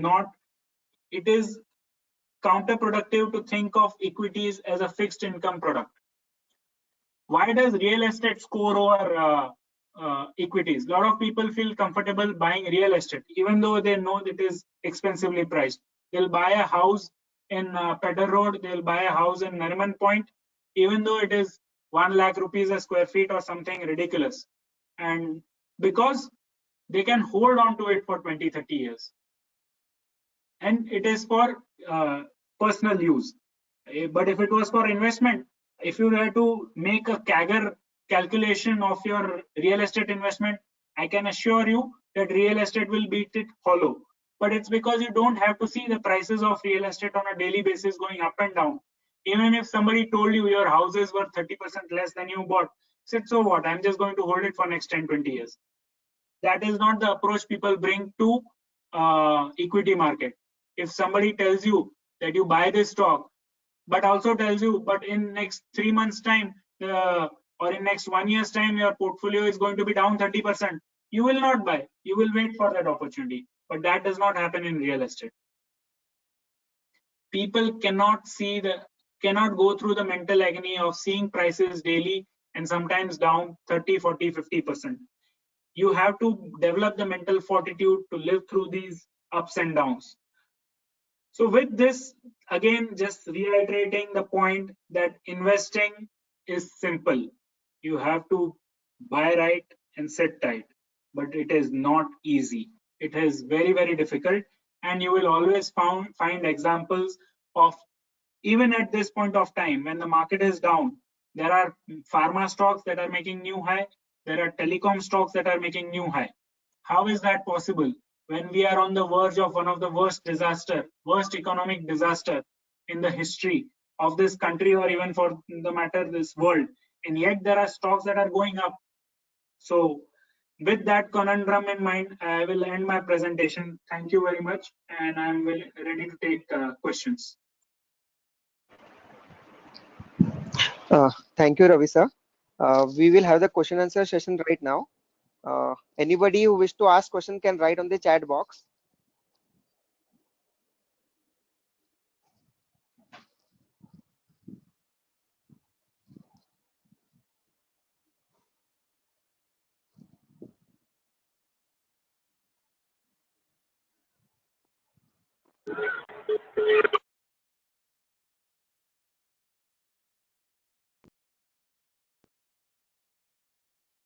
counterproductive to think of equities as a fixed income product. Why does real estate score over equities? A lot of people feel comfortable buying real estate, even though they know it is expensively priced. They'll buy a house in Pedder Road, they'll buy a house in Nariman Point, even though it is 1 lakh rupees a square feet or something ridiculous. And because they can hold on to it for 20-30 years. And it is for personal use. But if it was for investment, if you were to make a CAGR calculation of your real estate investment, I can assure you that real estate will beat it hollow. But it's because you don't have to see the prices of real estate on a daily basis going up and down. Even if somebody told you your house is worth 30% less than you bought, said, so what? I'm just going to hold it for next 10-20 years. That is not the approach people bring to equity market. If somebody tells you that you buy this stock, but also tells you, but in next 3 months time, or in next 1 year's time, your portfolio is going to be down 30%, you will not buy. You will wait for that opportunity. But that does not happen in real estate. People cannot go through the mental agony of seeing prices daily and sometimes down 30, 40, 50%. You have to develop the mental fortitude to live through these ups and downs. So with this, again, just reiterating the point that investing is simple. You have to buy right and sit tight, but it is not easy. It is very, very difficult, and you will always find examples of, even at this point of time when the market is down, there are pharma stocks that are making new high, there are telecom stocks that are making new high. How is that possible when we are on the verge of one of the worst economic disaster in the history of this country, or even for the matter this world, and yet there are stocks that are going up? So with that conundrum in mind, I will end my presentation. Thank you very much, and I'm ready to take questions. Thank you, Ravi sir. We will have the question answer session right now. Anybody who wish to ask question can write on the chat box.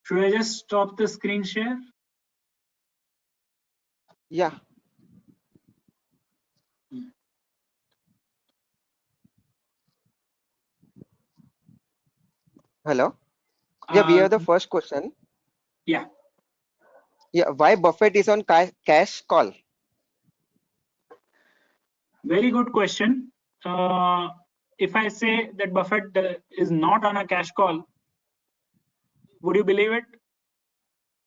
Should I just stop the screen share? Yeah. Hello. Yeah, we have the first question. Yeah. Yeah, why Buffett is on cash call? Very good question. If I say that Buffett is not on a cash call, would you believe it?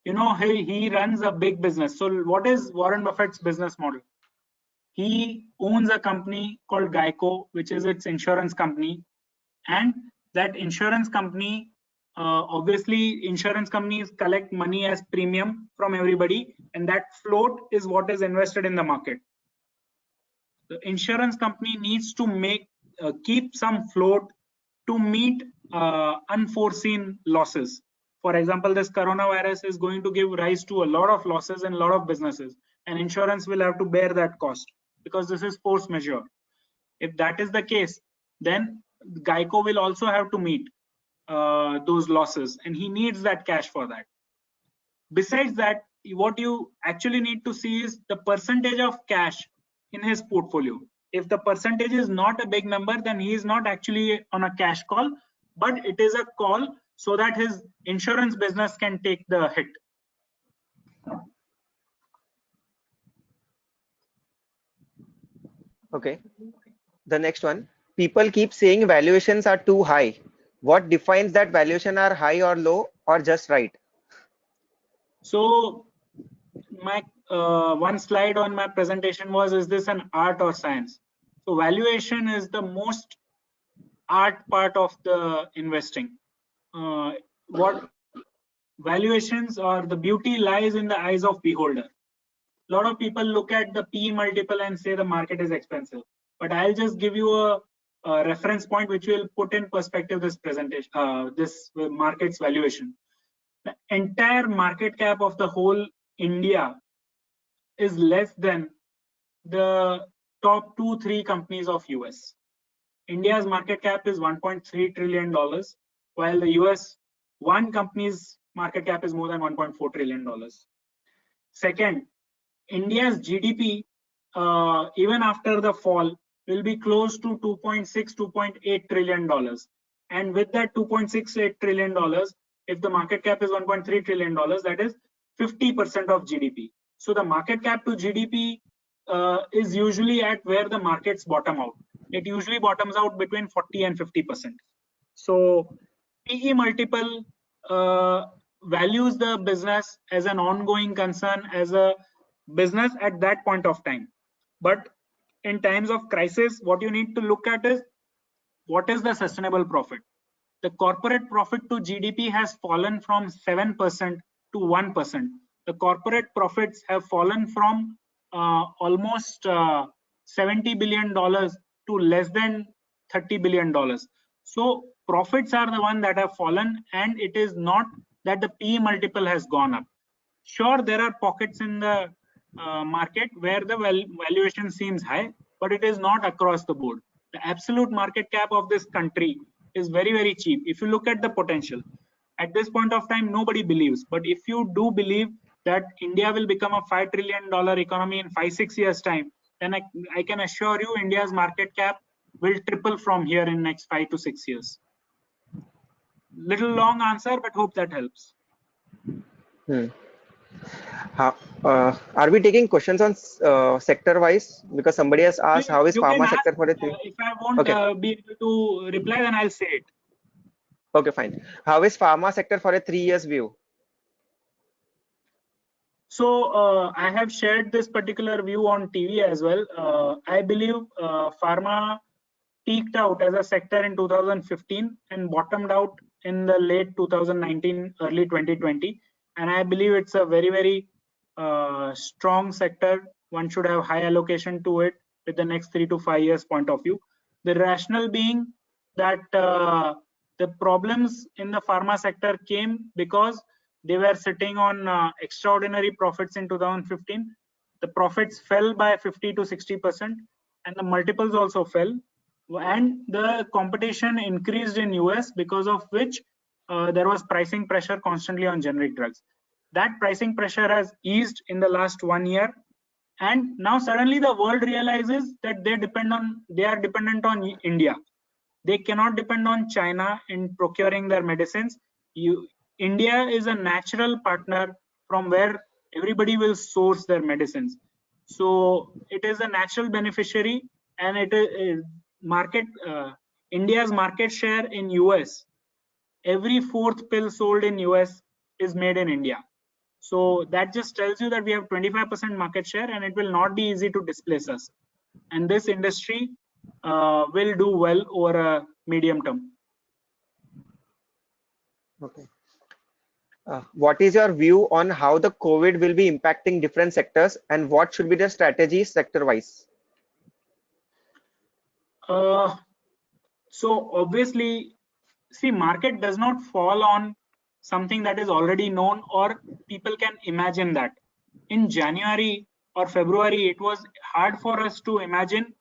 You know, he runs a big business. So what is Warren Buffett's business model? he owns a company called Geico, which is its insurance company, and that insurance company, obviously insurance companies collect money as premium from everybody, and that float is what is invested in the market. The insurance company needs to keep some float to meet unforeseen losses. For example, this coronavirus is going to give rise to a lot of losses in a lot of businesses, and insurance will have to bear that cost because this is force majeure. If that is the case, then Geico will also have to meet those losses, and he needs that cash for that. Besides that, what you actually need to see is the percentage of cash in his portfolio. If the percentage is not a big number, then he is not actually on a cash call, but it is a call so that his insurance business can take the hit. Okay. The next one. People keep saying valuations are too high. What defines that valuation are high or low or just right? So my one slide on my presentation was, is this an art or science? So valuation is the most art part of the investing. What valuations or the beauty lies in the eyes of beholder. A lot of people look at the P multiple and say the market is expensive, but I'll just give you a reference point which will put in perspective this presentation, this market's valuation. The entire market cap of the whole India is less than the top 2-3 companies of US. India's market cap is $1.3 trillion, while the US one company's market cap is more than $1.4 trillion. Second, India's GDP, even after the fall, will be close to $2.6–2.8 trillion. And with that $2.68 trillion, if the market cap is $1.3 trillion, that is 50% of GDP. So the market cap to GDP is usually at where the markets bottom out. It usually bottoms out between 40 and 50%. So PE multiple values the business as an ongoing concern, as a business at that point of time. But in times of crisis, what you need to look at is what is the sustainable profit. The corporate profit to GDP has fallen from 7% to 1%. The corporate profits have fallen from almost $70 billion to less than $30 billion. So profits are the one that have fallen, and it is not that the PE multiple has gone up. Sure, there are pockets in the market where the valuation seems high, but it is not across the board. The absolute market cap of this country is very, very cheap. If you look at the potential, at this point of time, nobody believes. But if you do believe that India will become a $5 trillion economy in 5–6 years time, then I can assure you India's market cap will triple from here in next 5 to 6 years. Little long answer, but hope that helps. Are we taking questions on sector wise? Because somebody has asked how is pharma sector for a 3? If I won't be able to reply, then I'll say it. Okay, fine. How is pharma sector for a 3 years view? So I have shared this particular view on TV as well. I believe pharma peaked out as a sector in 2015 and bottomed out in the late 2019, early 2020. And I believe it's a very, very strong sector. One should have high allocation to it with the next 3 to 5 years point of view. The rationale being that the problems in the pharma sector came because they were sitting on extraordinary profits in 2015. The profits fell by 50 to 60%, and the multiples also fell. And the competition increased in US, because of which there was pricing pressure constantly on generic drugs. That pricing pressure has eased in the last 1 year, and now suddenly the world realizes that they are dependent on India. They cannot depend on China in procuring their medicines. India is a natural partner from where everybody will source their medicines. So it is a natural beneficiary, and it is India's market share in US. Every 4th pill sold in US is made in India. So that just tells you that we have 25% market share, and it will not be easy to displace us. and this industry will do well over a medium term. Okay. What is your view on how the COVID will be impacting different sectors, and what should be the strategy sector-wise? So obviously, see, market does not fall on something that is already known or people can imagine that. In January or February, it was hard for us to imagine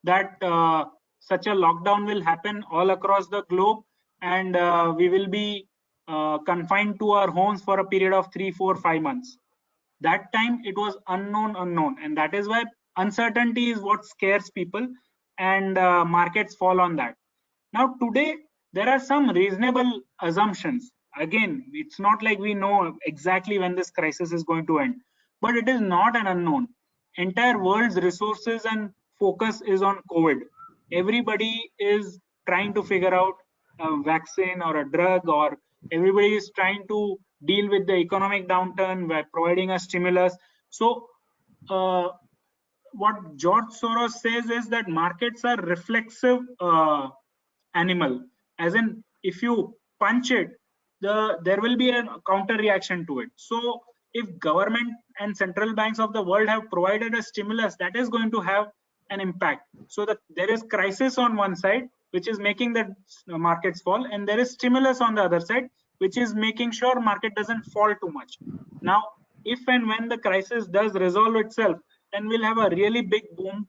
that such a lockdown will happen all across the globe, and we will be confined to our homes for a period of 3, 4, 5 months. That time it was unknown, and that is why uncertainty is what scares people, and markets fall on that. Now today there are some reasonable assumptions. Again, it's not like we know exactly when this crisis is going to end, but it is not an unknown. Entire world's resources and focus is on COVID. Everybody is trying to figure out a vaccine or a drug, or everybody is trying to deal with the economic downturn by providing a stimulus. So what George Soros says is that markets are reflexive animal, as in if you punch it, there will be a counter reaction to it. So if government and central banks of the world have provided a stimulus, that is going to have an impact. So that there is crisis on one side, which is making the markets fall, and there is stimulus on the other side, which is making sure market doesn't fall too much. Now, if and when the crisis does resolve itself, then we'll have a really big boom,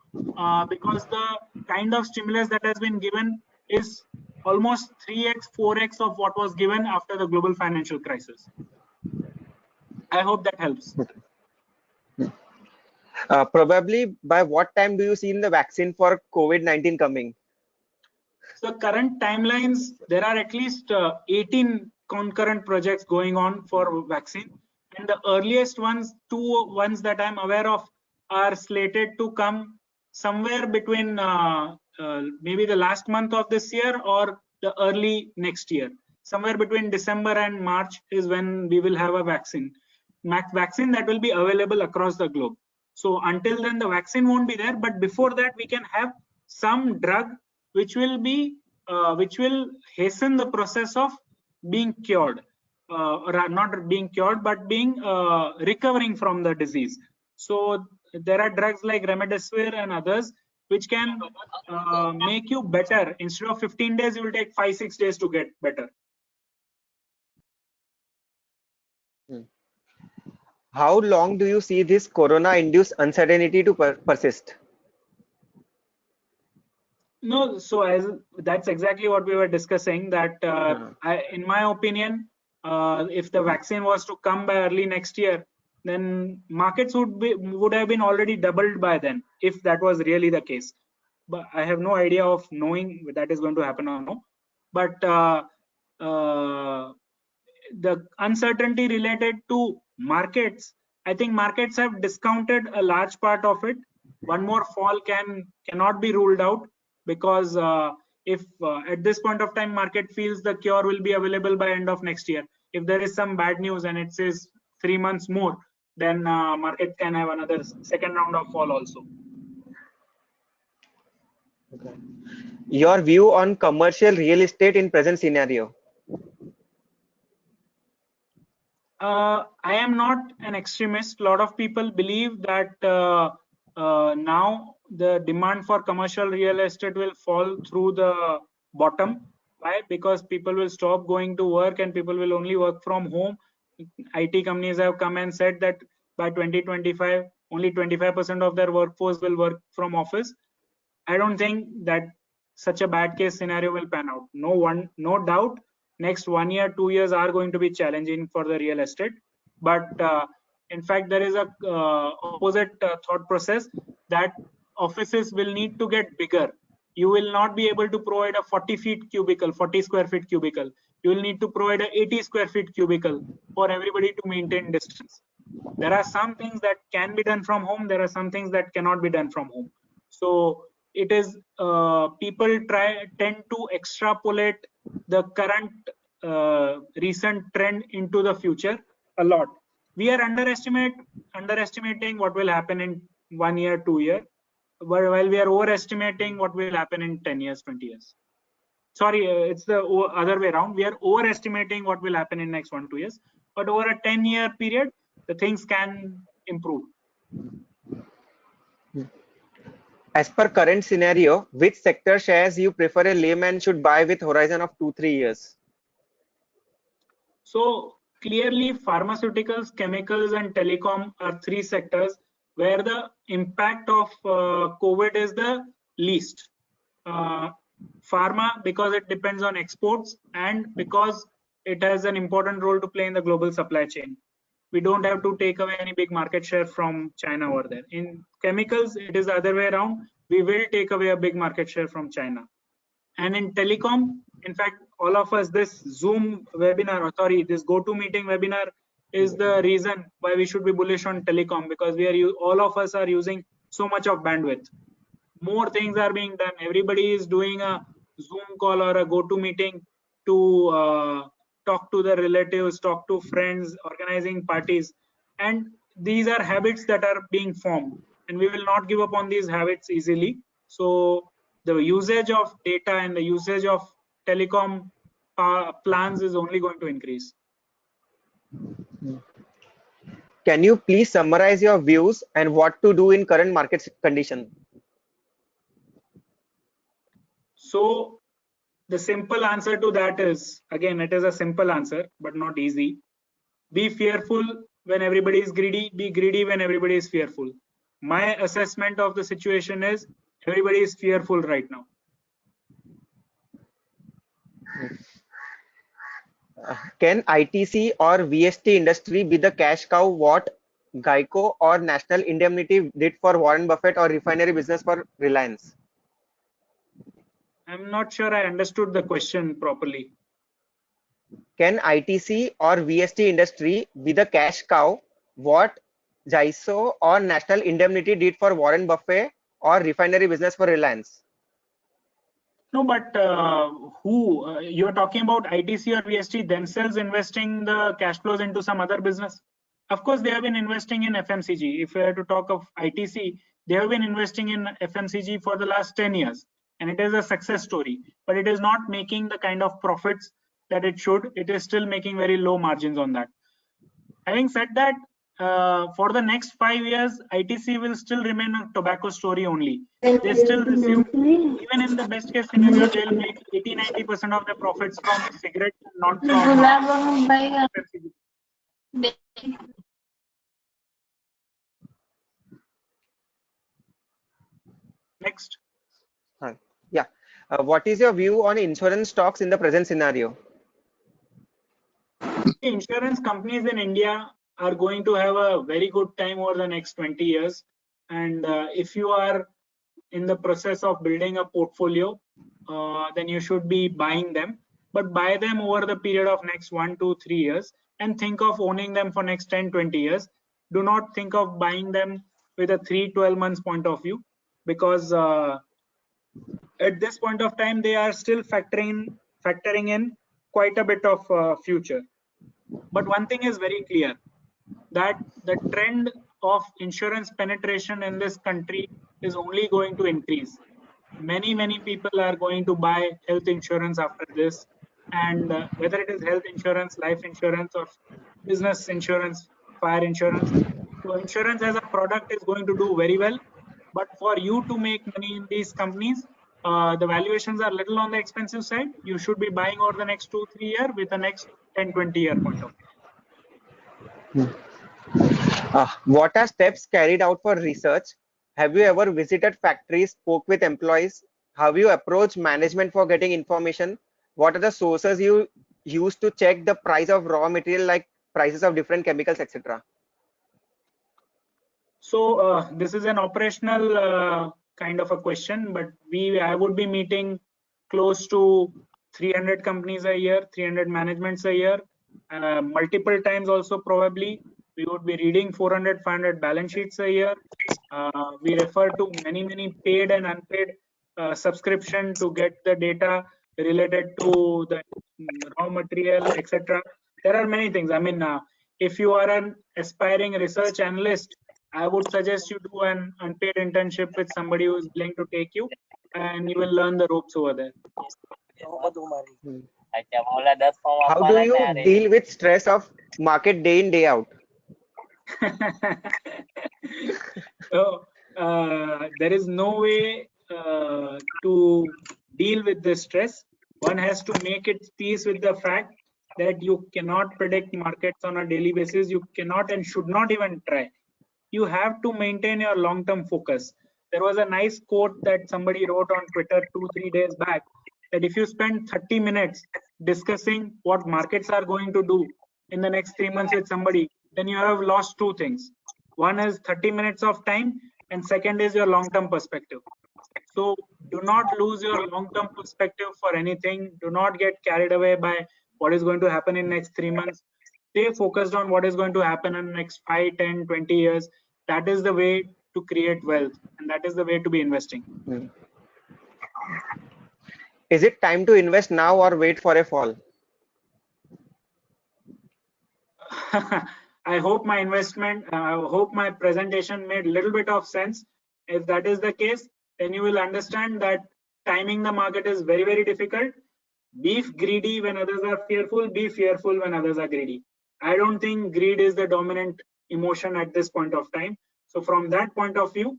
because the kind of stimulus that has been given is almost 3x, 4x of what was given after the global financial crisis. I hope that helps. Probably by what time do you see the vaccine for COVID-19 coming? So current timelines, there are at least 18 concurrent projects going on for vaccine, and the earliest ones, two ones that I'm aware of, are slated to come somewhere between maybe the last month of this year or the early next year. Somewhere between December and March is when we will have a vaccine that will be available across the globe. So until then the vaccine won't be there, but before that we can have some drug which will hasten the process of being cured, or not being cured, but being recovering from the disease. So there are drugs like remdesivir and others which can make you better. Instead of 15 days, you will take 5-6 days to get better. How long do you see this corona-induced uncertainty to persist? No, so that's exactly what we were discussing. That in my opinion, if the vaccine was to come by early next year, then markets would have been already doubled by then, if that was really the case. But I have no idea of knowing that is going to happen or no. But the uncertainty related to markets, I think markets have discounted a large part of it. One more fall cannot be ruled out, because if at this point of time market feels the cure will be available by end of next year, if there is some bad news and it says 3 months more, then market can have another second round of fall also. Okay. Your view on commercial real estate in present scenario? I am not an extremist. A lot of people believe that now the demand for commercial real estate will fall through the bottom. Why? Because people will stop going to work and people will only work from home. IT companies have come and said that by 2025, only 25% of their workforce will work from office. I don't think that such a bad case scenario will pan out. No doubt, next 1 year, 2 years are going to be challenging for the real estate. But in fact, there is a opposite thought process that offices will need to get bigger. You will not be able to provide a 40 square feet cubicle. You will need to provide a 80 square feet cubicle for everybody to maintain distance. There are some things that can be done from home. There are some things that cannot be done from home. So it is people tend to extrapolate the current recent trend into the future a lot. We are underestimating what will happen in 1 year, 2 year. while we are overestimating what will happen in 10 years, 20 years. Sorry, it's the other way around. We are overestimating what will happen in next 1-2 years, but over a 10-year period, the things can improve. As per current scenario, which sector shares you prefer a layman should buy with horizon of 2-3 years? So clearly, pharmaceuticals, chemicals, and telecom are three sectors where the impact of COVID is the least. Pharma, because it depends on exports and because it has an important role to play in the global supply chain. We don't have to take away any big market share from China over there. In chemicals, it is the other way around. We will take away a big market share from China. And in telecom, in fact, all of us, this Zoom webinar, or sorry, this GoToMeeting webinar is the reason why we should be bullish on telecom, because all of us are using so much of bandwidth. More things are being done. Everybody is doing a Zoom call or a GoToMeeting to talk to the relatives, talk to friends, organizing parties. And these are habits that are being formed. And we will not give up on these habits easily. So the usage of data and the usage of telecom plans is only going to increase. Can you please summarize your views and what to do in current market condition? So the simple answer to that is, again, it is a simple answer, but not easy. Be fearful when everybody is greedy. Be greedy when everybody is fearful. My assessment of the situation is everybody is fearful right now. Can ITC or VST industry be the cash cow what Geico or National Indemnity did for Warren Buffett or refinery business for Reliance? I'm not sure I understood the question properly. Can ITC or VST industry be the cash cow what Geico or National Indemnity did for Warren Buffett or refinery business for Reliance? No, but you're talking about ITC or VST themselves investing the cash flows into some other business? Of course, they have been investing in FMCG. If we are to talk of ITC, they have been investing in FMCG for the last 10 years. And it is a success story, but it is not making the kind of profits that it should. It is still making very low margins on that. Having said that, for the next 5 years, ITC will still remain a tobacco story only. They still receive, even in the best case scenario, they'll make 80-90% of the profits from cigarettes, not from FMCG. Next. Yeah. What is your view on insurance stocks in the present scenario? Insurance companies in India are going to have a very good time over the next 20 years. And if you are in the process of building a portfolio, then you should be buying them. But buy them over the period of next 1, 2, 3 years and think of owning them for next 10, 20 years. Do not think of buying them with a 3-12 months point of view, because at this point of time, they are still factoring in quite a bit of future. But one thing is very clear, that the trend of insurance penetration in this country is only going to increase. Many people are going to buy health insurance after this, and whether it is health insurance, life insurance, or business insurance, fire insurance. So insurance as a product is going to do very well, but for you to make money in these companies, the valuations are little on the expensive side. You should be buying over the next 2-3 years with the next 10-20 year point of view. What are steps carried out for research? Have you ever visited factories, spoke with employees? Have you approached management for getting information? What are the sources you use to check the price of raw material, like prices of different chemicals, etc.? So this is an operational kind of a question, but I would be meeting close to 300 companies a year, 300 managements a year, multiple times also probably. We would be reading 400-500 balance sheets a year. We refer to many paid and unpaid subscription to get the data related to the raw material, etc. There are many things. I mean, if you are an aspiring research analyst, I would suggest you do an unpaid internship with somebody who is willing to take you, and you will learn the ropes over there. How do you deal with stress of market day in, day out? So there is no way to deal with this stress. One has to make its peace with the fact that you cannot predict markets on a daily basis. You cannot and should not even try. You have to maintain your long-term focus. There was a nice quote that somebody wrote on Twitter 2-3 days back, that if you spend 30 minutes discussing what markets are going to do in the next 3 months with somebody, then you have lost two things. One is 30 minutes of time, and second is your long-term perspective. So do not lose your long-term perspective for anything. Do not get carried away by what is going to happen in next 3 months. Stay focused on what is going to happen in the next 5, 10, 20 years. That is the way to create wealth, and that is the way to be investing. Is it time to invest now or wait for a fall? I hope my presentation made a little bit of sense. If that is the case, then you will understand that timing the market is very, very difficult. Be greedy when others are fearful. Be fearful when others are greedy. I don't think greed is the dominant emotion at this point of time. So from that point of view,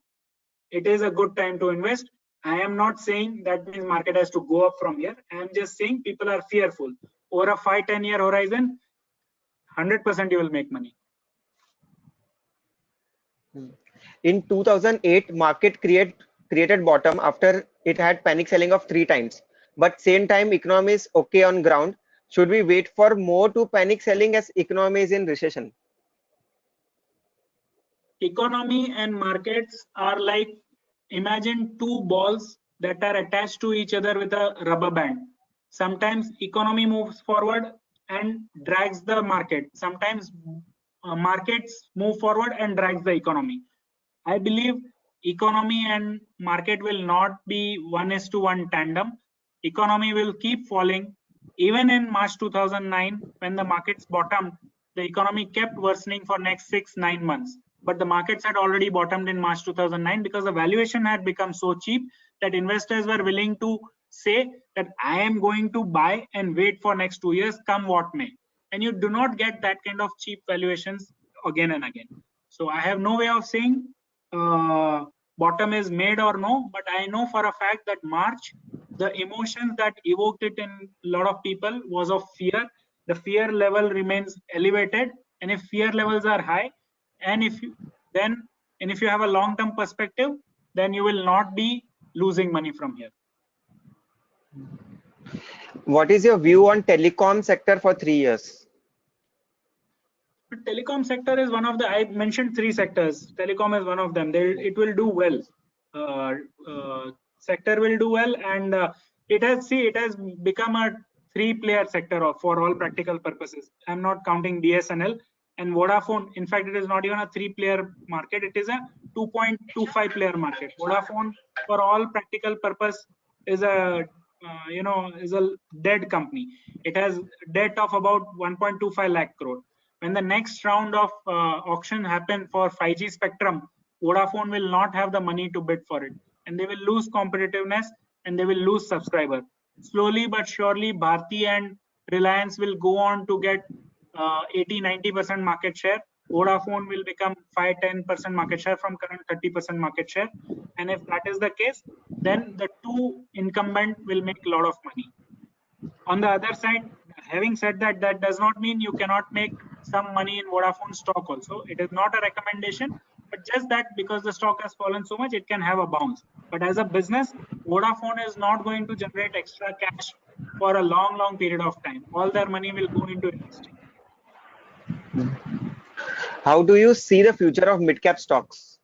it is a good time to invest. I am not saying that means market has to go up from here. I am just saying people are fearful. Over a 5-10 year horizon, 100% you will make money. In 2008, market created bottom after it had panic selling of 3 times. But same time, economy is okay on ground. Should we wait for more to panic selling as economy is in recession? Economy and markets are like, imagine two balls that are attached to each other with a rubber band. Sometimes economy moves forward and drags the market. Sometimes markets move forward and drags the economy. I believe economy and market will not be 1:1 tandem. Economy will keep falling. Even in March 2009, when the markets bottomed, the economy kept worsening for next 6-9 months. But the markets had already bottomed in March 2009 because the valuation had become so cheap that investors were willing to say that I am going to buy and wait for next 2 years, come what may. And you do not get that kind of cheap valuations again and again. So I have no way of saying bottom is made or no, but I know for a fact that March, the emotions that evoked it in a lot of people was of fear. The fear level remains elevated, and if fear levels are high, and if you have a long-term perspective, then you will not be losing money from here. What is your view on telecom sector for 3 years? The telecom sector is one of the, I mentioned 3 sectors. Telecom is one of them. It will do well. Sector will do well, and it has become a 3-player sector for all practical purposes. I'm not counting BSNL and Vodafone. In fact, it is not even a 3-player market. It is a 2.25 player market. Vodafone, for all practical purpose, is a dead company. It has debt of about 1.25 lakh crore. When the next round of auction happen for 5G spectrum, Vodafone will not have the money to bid for it, and they will lose competitiveness and they will lose subscriber. Slowly but surely, Bharti and Reliance will go on to get 80-90% market share. Vodafone will become 5-10% market share from current 30% market share. And if that is the case, then the two incumbent will make a lot of money. On the other side, having said that, that does not mean you cannot make some money in Vodafone stock also. It is not a recommendation, but just that because the stock has fallen so much, it can have a bounce. But as a business, Vodafone is not going to generate extra cash for a long period of time. All their money will go into investing. How do you see the future of mid-cap stocks?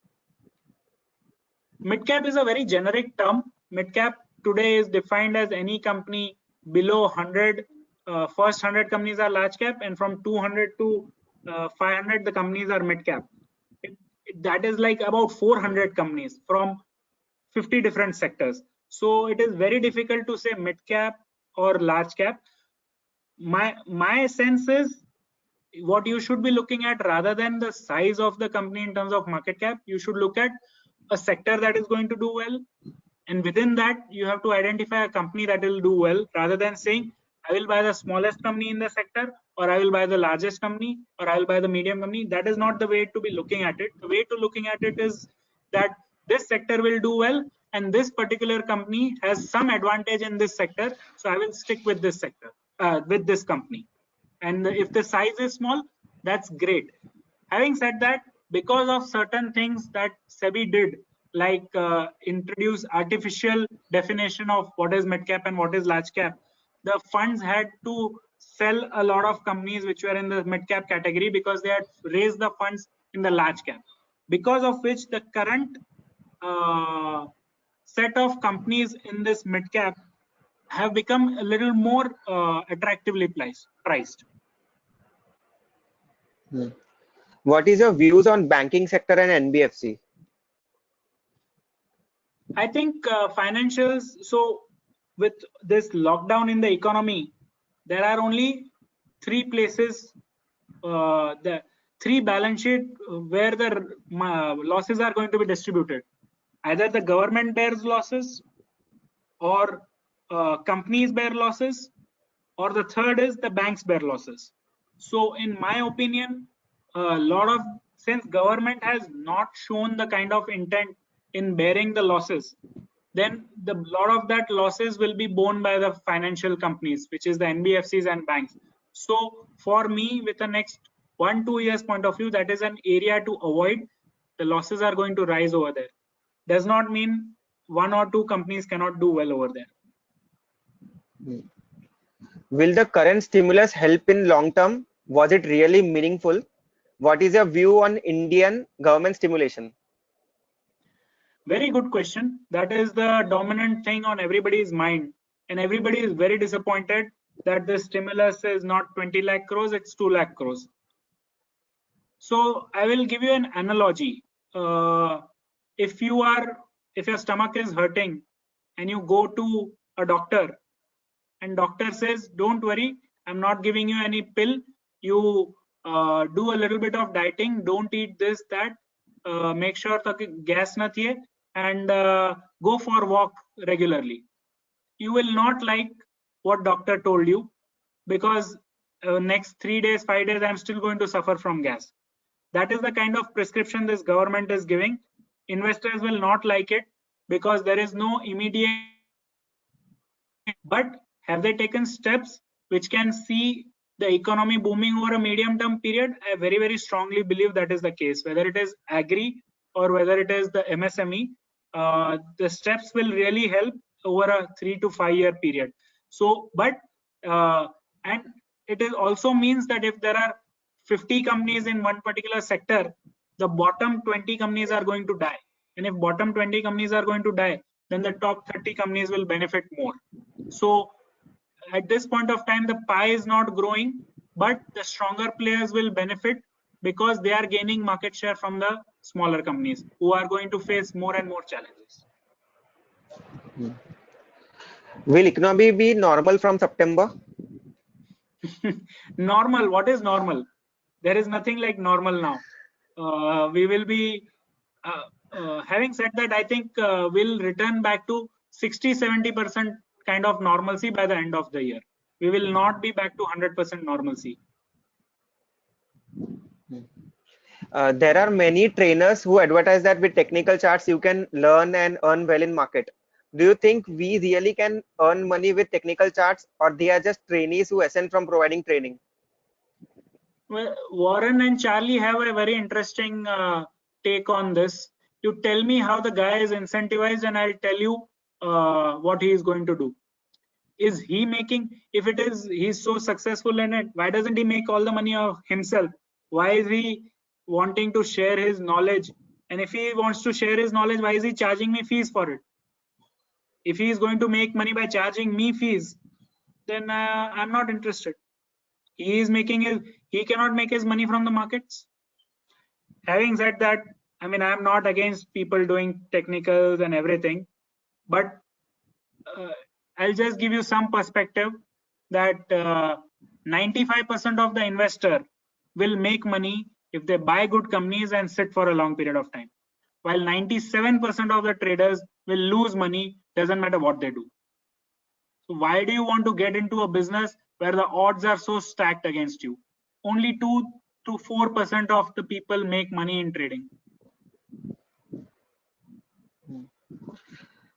Mid-cap is a very generic term. Mid-cap today is defined as any company below 100. First 100 companies are large cap, and from 200 to 500, the companies are mid-cap. That is like about 400 companies from 50 different sectors. So it is very difficult to say mid-cap or large cap. My sense is what you should be looking at, rather than the size of the company in terms of market cap, you should look at a sector that is going to do well, and within that you have to identify a company that will do well, rather than saying I will buy the smallest company in the sector, or I will buy the largest company, or I will buy the medium company. That is not the way to be looking at it. The way to looking at it is that this sector will do well, and this particular company has some advantage in this sector, so I will stick with this sector, with this company. And if the size is small, that's great. Having said that, because of certain things that SEBI did, like introduce artificial definition of what is mid cap and what is large cap, the funds had to sell a lot of companies which were in the mid cap category because they had raised the funds in the large cap, because of which the current set of companies in this mid cap have become a little more attractively priced. What is your views on banking sector and NBFC? I think financials, so with this lockdown in the economy, there are only three places, the three balance sheet where the losses are going to be distributed. Either the government bears losses, or companies bear losses, or the third is the banks bear losses. So in my opinion, since government has not shown the kind of intent in bearing the losses, then the lot of that losses will be borne by the financial companies, which is the NBFCs and banks. So for me, with the next 1-2 years point of view, that is an area to avoid. The losses are going to rise over there. Does not mean 1 or 2 companies cannot do well over there. Will the current stimulus help in long term? Was it really meaningful? What is your view on Indian government stimulation? Very good question. That is the dominant thing on everybody's mind, and everybody is very disappointed that the stimulus is not 20 lakh crores, it's 2 lakh crores. So I will give you an analogy. If your stomach is hurting and you go to a doctor, and doctor says, don't worry, I'm not giving you any pill, you do a little bit of dieting, don't eat this, that, make sure that gas na thiye, and go for walk regularly. You will not like what doctor told you, because next 3 days, 5 days, I'm still going to suffer from gas. That is the kind of prescription this government is giving. Investors will not like it because there is no immediate. But have they taken steps which can see the economy booming over a medium term period? I very, very strongly believe that is the case. Whether it is agri or whether it is the MSME, the steps will really help over a 3 to 5 year period. So, but and it is also means that if there are 50 companies in one particular sector, the bottom 20 companies are going to die. And if bottom 20 companies are going to die, then the top 30 companies will benefit more. So at this point of time, the pie is not growing, but the stronger players will benefit because they are gaining market share from the smaller companies who are going to face more and more challenges. Will economy be normal from September? Normal? What is normal? There is nothing like normal now. We will be, having said that, I think we'll return back to 60-70% kind of normalcy by the end of the year. We will not be back to 100% normalcy. There are many trainers who advertise that with technical charts you can learn and earn well in market. Do you think we really can earn money with technical charts, or they are just trainees who ascend from providing training? Well, Warren and Charlie have a very interesting take on this. You tell me how the guy is incentivized and I'll tell you what he is going to do. Is he making, if it is he's so successful in it, why doesn't he make all the money of himself? Why is he wanting to share his knowledge? And if he wants to share his knowledge, why is he charging me fees for it? If he is going to make money by charging me fees, then I'm not interested. He is making he cannot make his money from the markets. Having said that, I mean, I'm not against people doing technicals and everything, but I'll just give you some perspective that 95% of the investor will make money if they buy good companies and sit for a long period of time, while 97% of the traders will lose money, doesn't matter what they do. So why do you want to get into a business where the odds are so stacked against you? Only 2 to 4% of the people make money in trading.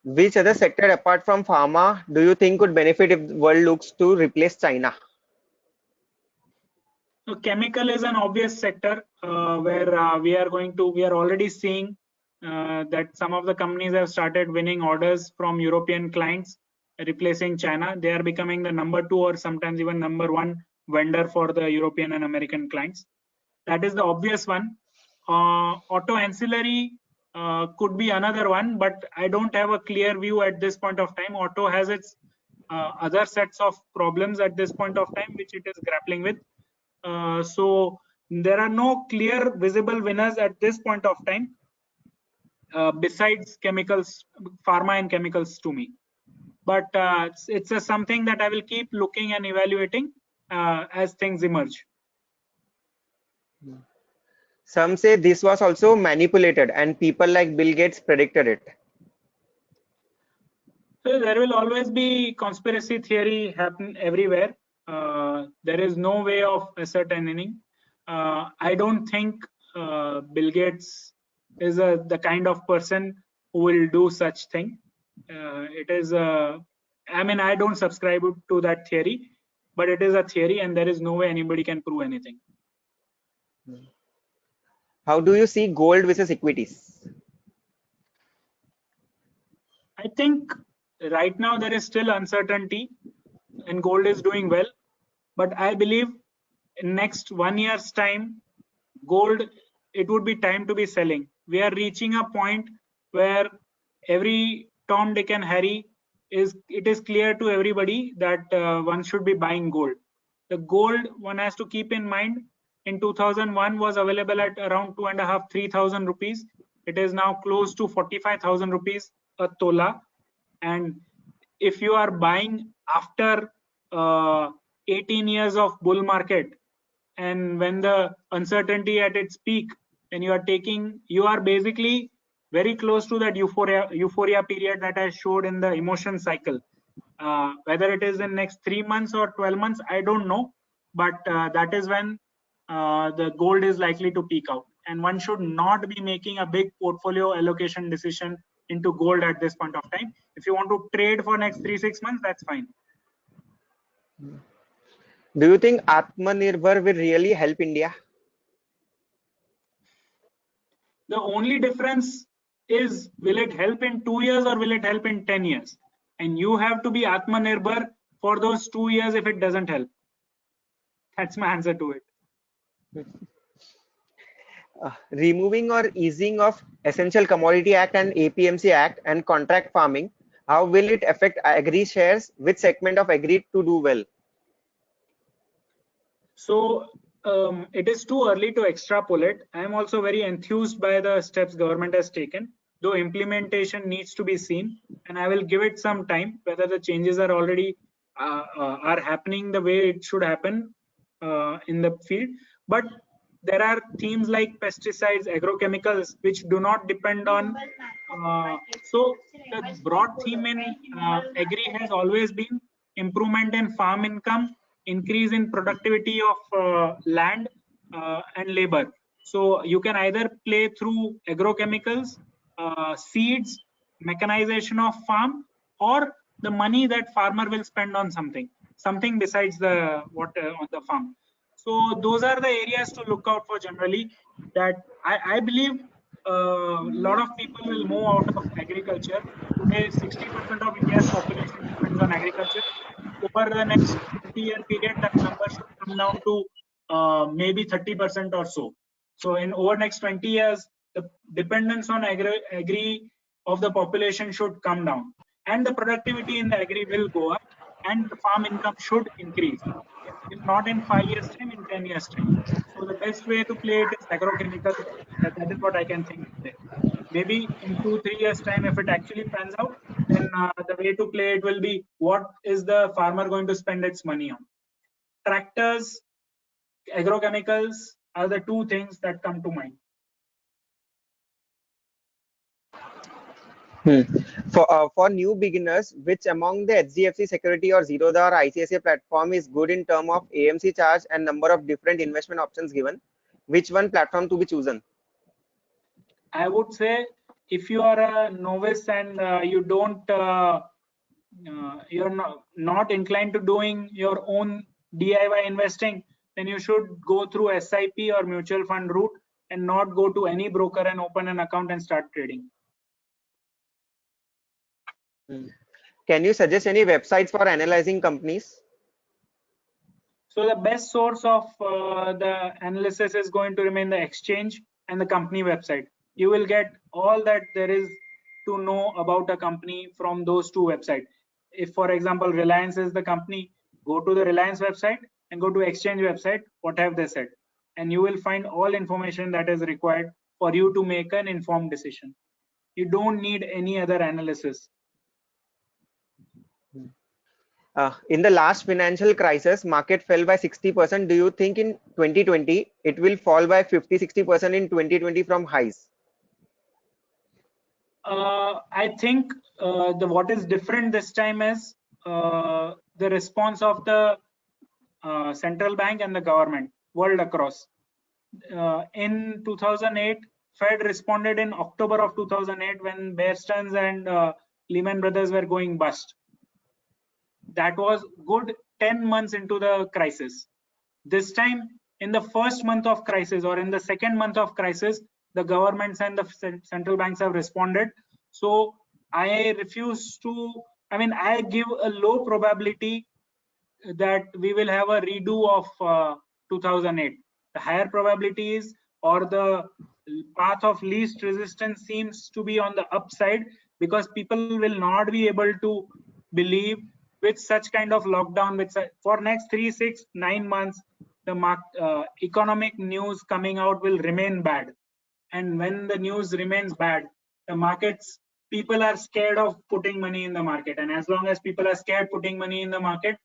Which other sector apart from pharma do you think could benefit if the world looks to replace China? So chemical is an obvious sector where we are already seeing that some of the companies have started winning orders from European clients, replacing China. They are becoming the number 2 or sometimes even number 1 vendor for the European and American clients. That is the obvious one. Auto ancillary could be another one, but I don't have a clear view at this point of time. Auto has its other sets of problems at this point of time, which it is grappling with. So there are no clear visible winners at this point of time besides chemicals, pharma and chemicals to me. But it's something that I will keep looking and evaluating as things emerge. Some say this was also manipulated and people like Bill Gates predicted it. So there will always be conspiracy theory happen everywhere. There is no way of ascertaining. I don't think Bill Gates is the kind of person who will do such thing. It is I mean, I don't subscribe to that theory, but it is a theory and there is no way anybody can prove anything. How do you see gold versus equities? I think right now there is still uncertainty and gold is doing well, but I believe in next 1 year's time, gold, it would be time to be selling. We are reaching a point where every Tom, Dick and Harry it is clear to everybody that one should be buying gold. The gold, one has to keep in mind, in 2001 was available at around 2,500-3,000 rupees. It is now close to 45,000 rupees a tola. And if you are buying after 18 years of bull market, and when the uncertainty at its peak, and you are basically very close to that euphoria period that I showed in the emotion cycle. Whether it is in next 3 months or 12 months, I don't know, but that is when the gold is likely to peak out, and one should not be making a big portfolio allocation decision into gold at this point of time. If you want to trade for next 3-6 months, that's fine. Do you think Atmanirbhar will really help India? The only difference is, will it help in 2 years or will it help in 10 years? And you have to be Atmanirbhar for those 2 years if it doesn't help. That's my answer to it. Removing or easing of Essential Commodity Act and APMC Act and contract farming, how will it affect agri shares? Which segment of agri to do well? So it is too early to extrapolate. I am also very enthused by the steps government has taken, though implementation needs to be seen, and I will give it some time whether the changes are already are happening the way it should happen in the field. But there are themes like pesticides, agrochemicals, which do not depend on. So the broad theme in agri has always been improvement in farm income, increase in productivity of land and labor. So you can either play through agrochemicals, seeds, mechanization of farm, or the money that farmer will spend on something besides the on the farm. So those are the areas to look out for generally. That I believe a lot of people will move out of agriculture. Today, 60% of India's population depends on agriculture. Over the next 20-year period, that number should come down to maybe 30% or so. So in over next 20 years, the dependence on agri of the population should come down, and the productivity in the agri will go up, and the farm income should increase. If not in 5 years time, in 10 years time. So the best way to play it is agrochemical. That is what I can think today. Maybe in 2-3 years time, if it actually pans out, then the way to play it will be, what is the farmer going to spend its money on? Tractors, agrochemicals are the two things that come to mind. For new beginners, which among the HDFC Security or Zerodha or ICICI platform is good in terms of AMC charge and number of different investment options given? Which one platform to be chosen? I would say if you are a novice and you don't, you're not inclined to doing your own DIY investing, then you should go through SIP or mutual fund route and not go to any broker and open an account and start trading. Can you suggest any websites for analyzing companies? So the best source of the analysis is going to remain the exchange and the company website. You will get all that there is to know about a company from those two websites. If, for example, Reliance is the company, go to the Reliance website and go to exchange website, what have they said? And you will find all information that is required for you to make an informed decision. You don't need any other analysis. In the last financial crisis, market fell by 60%. Do you think in 2020 it will fall by 50-60% in 2020 from highs? I think what is different this time is the response of the central bank and the government world across. In 2008, Fed responded in October of 2008 when Bear Stearns and Lehman Brothers were going bust. That was good 10 months into the crisis. This time, in the first month of crisis or in the second month of crisis, the governments and the central banks have responded. So I refuse to, I give a low probability that we will have a redo of 2008. The higher probabilities or the path of least resistance seems to be on the upside, because people will not be able to believe with such kind of lockdown, with for next 3, 6, 9 months, the economic news coming out will remain bad. And when the news remains bad, the markets, people are scared of putting money in the market. And as long as people are scared putting money in the market,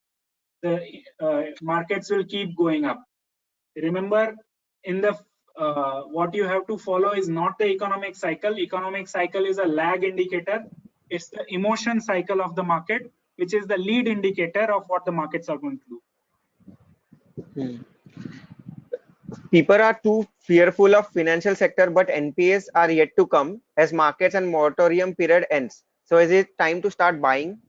the markets will keep going up. Remember, in the what you have to follow is not the economic cycle. Economic cycle is a lag indicator. It's the emotion cycle of the market, which is the lead indicator of what the markets are going to do. People are too fearful of financial sector, but NPAs are yet to come as markets and moratorium period ends. So is it time to start buying?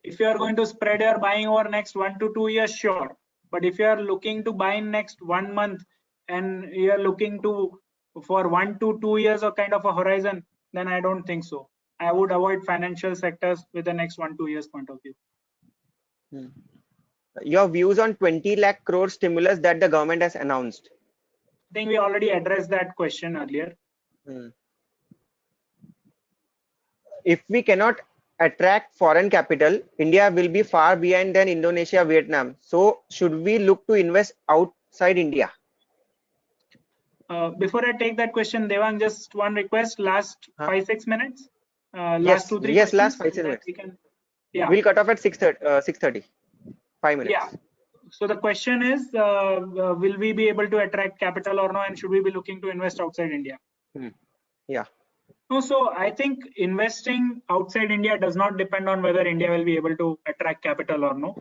If you are going to spread your buying over next 1 to 2 years, sure. But if you are looking to buy in next 1 month and you are looking to for 1 to 2 years or kind of a horizon, then I don't think so. I would avoid financial sectors with the next 1 to 2 years point of view. Your views on 20 lakh crore stimulus that the government has announced? I think we already addressed that question earlier. If we cannot attract foreign capital, India will be far behind than Indonesia, Vietnam. So should we look to invest outside India? Before I take that question, Devang, just one request, last 5-6 minutes. Last 2-3 yes, last 5-6 minutes. We'll cut off at 6:30. 5 minutes. Yeah. So the question is, will we be able to attract capital or no, and should we be looking to invest outside India? Yeah. No, so I think investing outside India does not depend on whether India will be able to attract capital or no.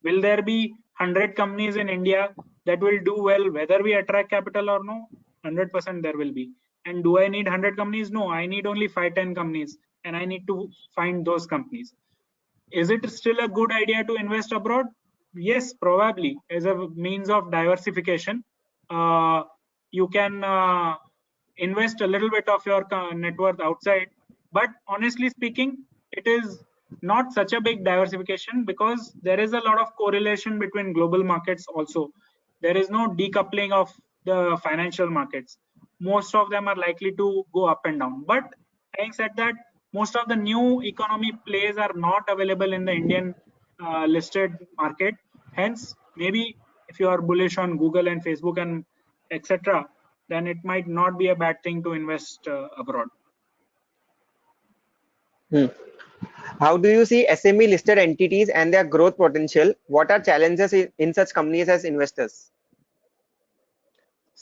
Will there be 100 companies in India that will do well whether we attract capital or no? 100% there will be. And do I need 100 companies? No, I need only 5-10 companies, and I need to find those companies. Is it still a good idea to invest abroad? Yes, probably, as a means of diversification. You can invest a little bit of your net worth outside, but honestly speaking, it is not such a big diversification, because there is a lot of correlation between global markets also. There is no decoupling of the financial markets. Most of them are likely to go up and down. But having said that, most of the new economy plays are not available in the Indian listed market. Hence, maybe if you are bullish on Google and Facebook and etc., then it might not be a bad thing to invest abroad. How do you see SME listed entities and their growth potential? What are challenges in such companies as investors?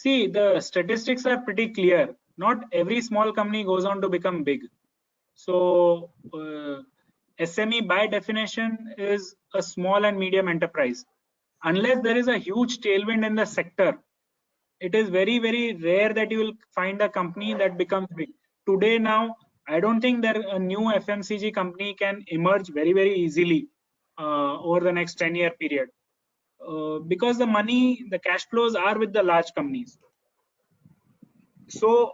See, the statistics are pretty clear. Not every small company goes on to become big. So SME by definition is a small and medium enterprise. Unless there is a huge tailwind in the sector, it is very, very rare that you will find a company that becomes big. Today now, I don't think that a new FMCG company can emerge very, very easily over the next 10-year period. Because the money, the cash flows are with the large companies. So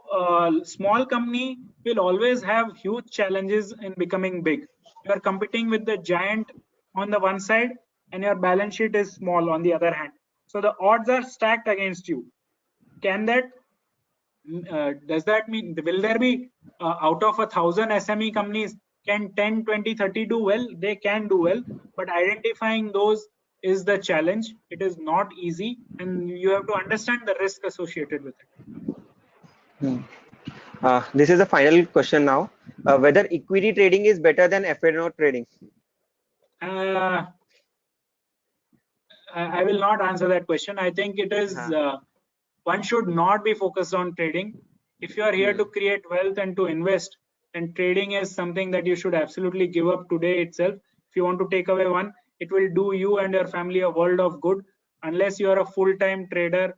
small company will always have huge challenges in becoming big. You are competing with the giant on the one side and your balance sheet is small on the other hand. So the odds are stacked against you. Can that, does that mean, will there be out of 1,000 SME companies, can 10, 20, 30 do well? They can do well, but identifying those is the challenge. It is not easy and you have to understand the risk associated with it. This is the final question now. Whether equity trading is better than F&O trading? I will not answer that question. I think it is, one should not be focused on trading. If you are here to create wealth and to invest, then trading is something that you should absolutely give up today itself. If you want to take away one, it will do you and your family a world of good. Unless you are a full-time trader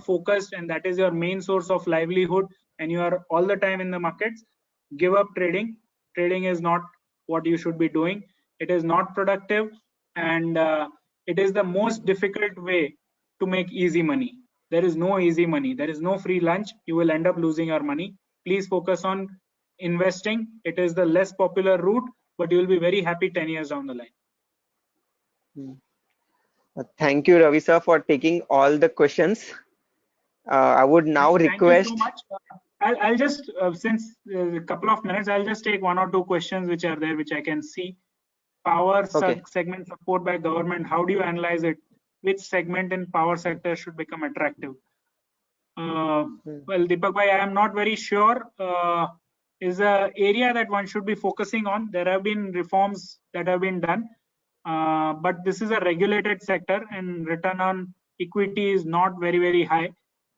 focused and that is your main source of livelihood and you are all the time in the markets, give up trading. Trading is not what you should be doing. It is not productive and it is the most difficult way to make easy money. There is no easy money. There is no free lunch. You will end up losing your money. Please focus on investing. It is the less popular route, but you will be very happy 10 years down the line. Thank you, Ravi sir, for taking all the questions. I would now request. Thank you so much. I'll just, since a couple of minutes, I'll just take one or two questions which are there, which I can see. Power segment support by government. How do you analyze it? Which segment in power sector should become attractive? Well, Deepak bhai, I am not very sure. Is an area that one should be focusing on. There have been reforms that have been done, but this is a regulated sector and return on equity is not very, very high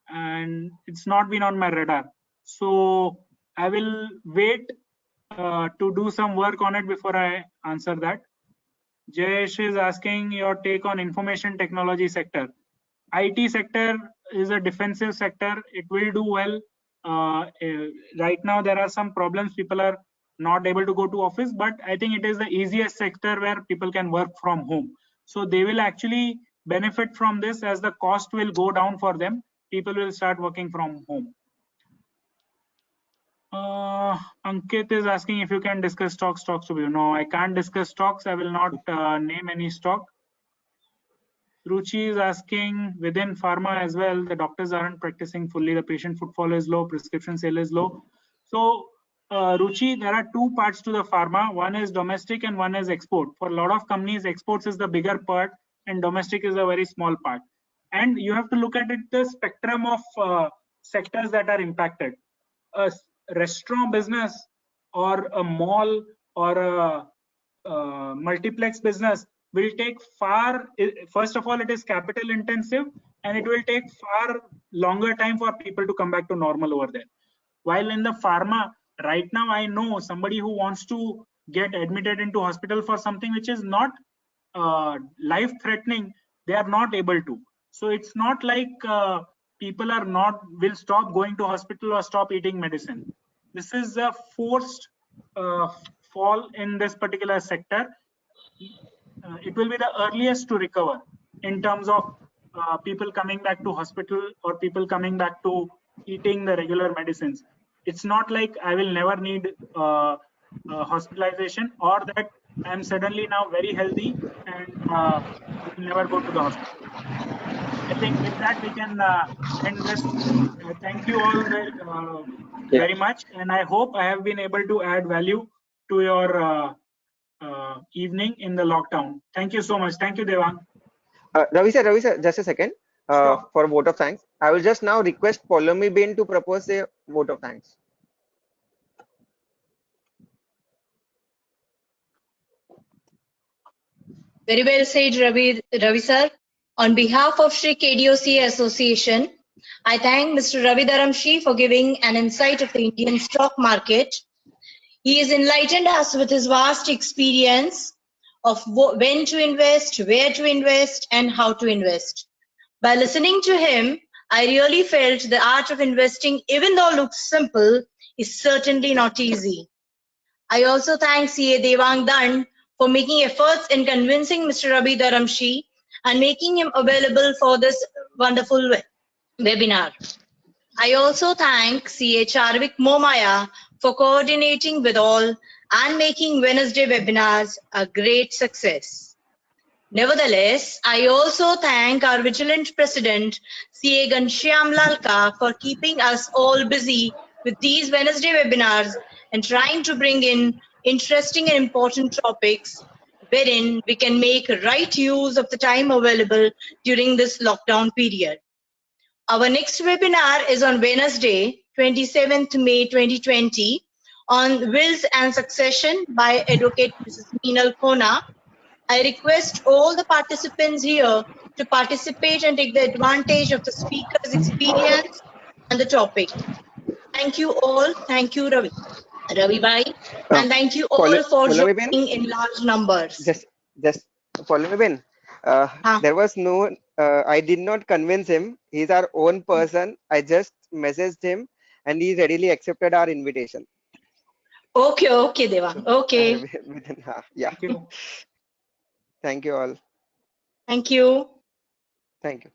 and it's not been on my radar. So I will wait to do some work on it before I answer that. Jayesh is asking your take on information technology sector. IT sector is a defensive sector. It will do well. Right now there are some problems. People are not able to go to office, but I think it is the easiest sector where people can work from home. So they will actually benefit from this as the cost will go down for them. People will start working from home. Ankit is asking if you can discuss stocks to you. No, I can't discuss stocks. I will not name any stock. Ruchi is asking within pharma as well, the doctors aren't practicing fully. The patient footfall is low, prescription sale is low. So Ruchi, there are two parts to the pharma. One is domestic and one is export. For a lot of companies, exports is the bigger part and domestic is a very small part. And you have to look at it, the spectrum of sectors that are impacted. A restaurant business or a mall or a multiplex business will take far, first of all, it is capital intensive and it will take far longer time for people to come back to normal over there. While in the pharma, right now I know somebody who wants to get admitted into hospital for something which is not life threatening, they are not able to. So it's not like people will stop going to hospital or stop eating medicine. This is a forced fall in this particular sector. It will be the earliest to recover in terms of people coming back to hospital or people coming back to eating the regular medicines. It's not like I will never need hospitalization or that I'm suddenly now very healthy and will never go to the hospital. I think with that we can end this. Thank you all very much, and I hope I have been able to add value to your evening in the lockdown. Thank you so much. Thank you, Devang. Ravi sir, just a second. Sure. For a vote of thanks, I will just now request Paulomi Bain to propose a vote of thanks. Very well said, Ravi sir. On behalf of Sri KDOC Association, I thank Mr. Ravi Dharamshi for giving an insight of the Indian stock market. He has enlightened us with his vast experience of when to invest, where to invest, and how to invest. By listening to him, I really felt the art of investing, even though it looks simple, is certainly not easy. I also thank CA Devang Dand for making efforts in convincing Mr. Ravi Dharamshi and making him available for this wonderful webinar. I also thank CA Charvik Momaya for coordinating with all and making Wednesday webinars a great success. Nevertheless, I also thank our vigilant president, CA Ghanshyam Lalka, for keeping us all busy with these Wednesday webinars and trying to bring in interesting and important topics wherein we can make right use of the time available during this lockdown period. Our next webinar is on Wednesday, 27th May 2020 on Wills and Succession by Advocate Mrs. Meenal Kona. I request all the participants here to participate and take the advantage of the speaker's experience and the topic. Thank you all. Thank you, Ravi Bhai. And thank you all for joining in large numbers. Just follow me, Ben. There was no, I did not convince him. He's our own person. I just messaged him and he readily accepted our invitation. Okay, Deva. Okay. Yeah. Thank you all. Thank you. Thank you.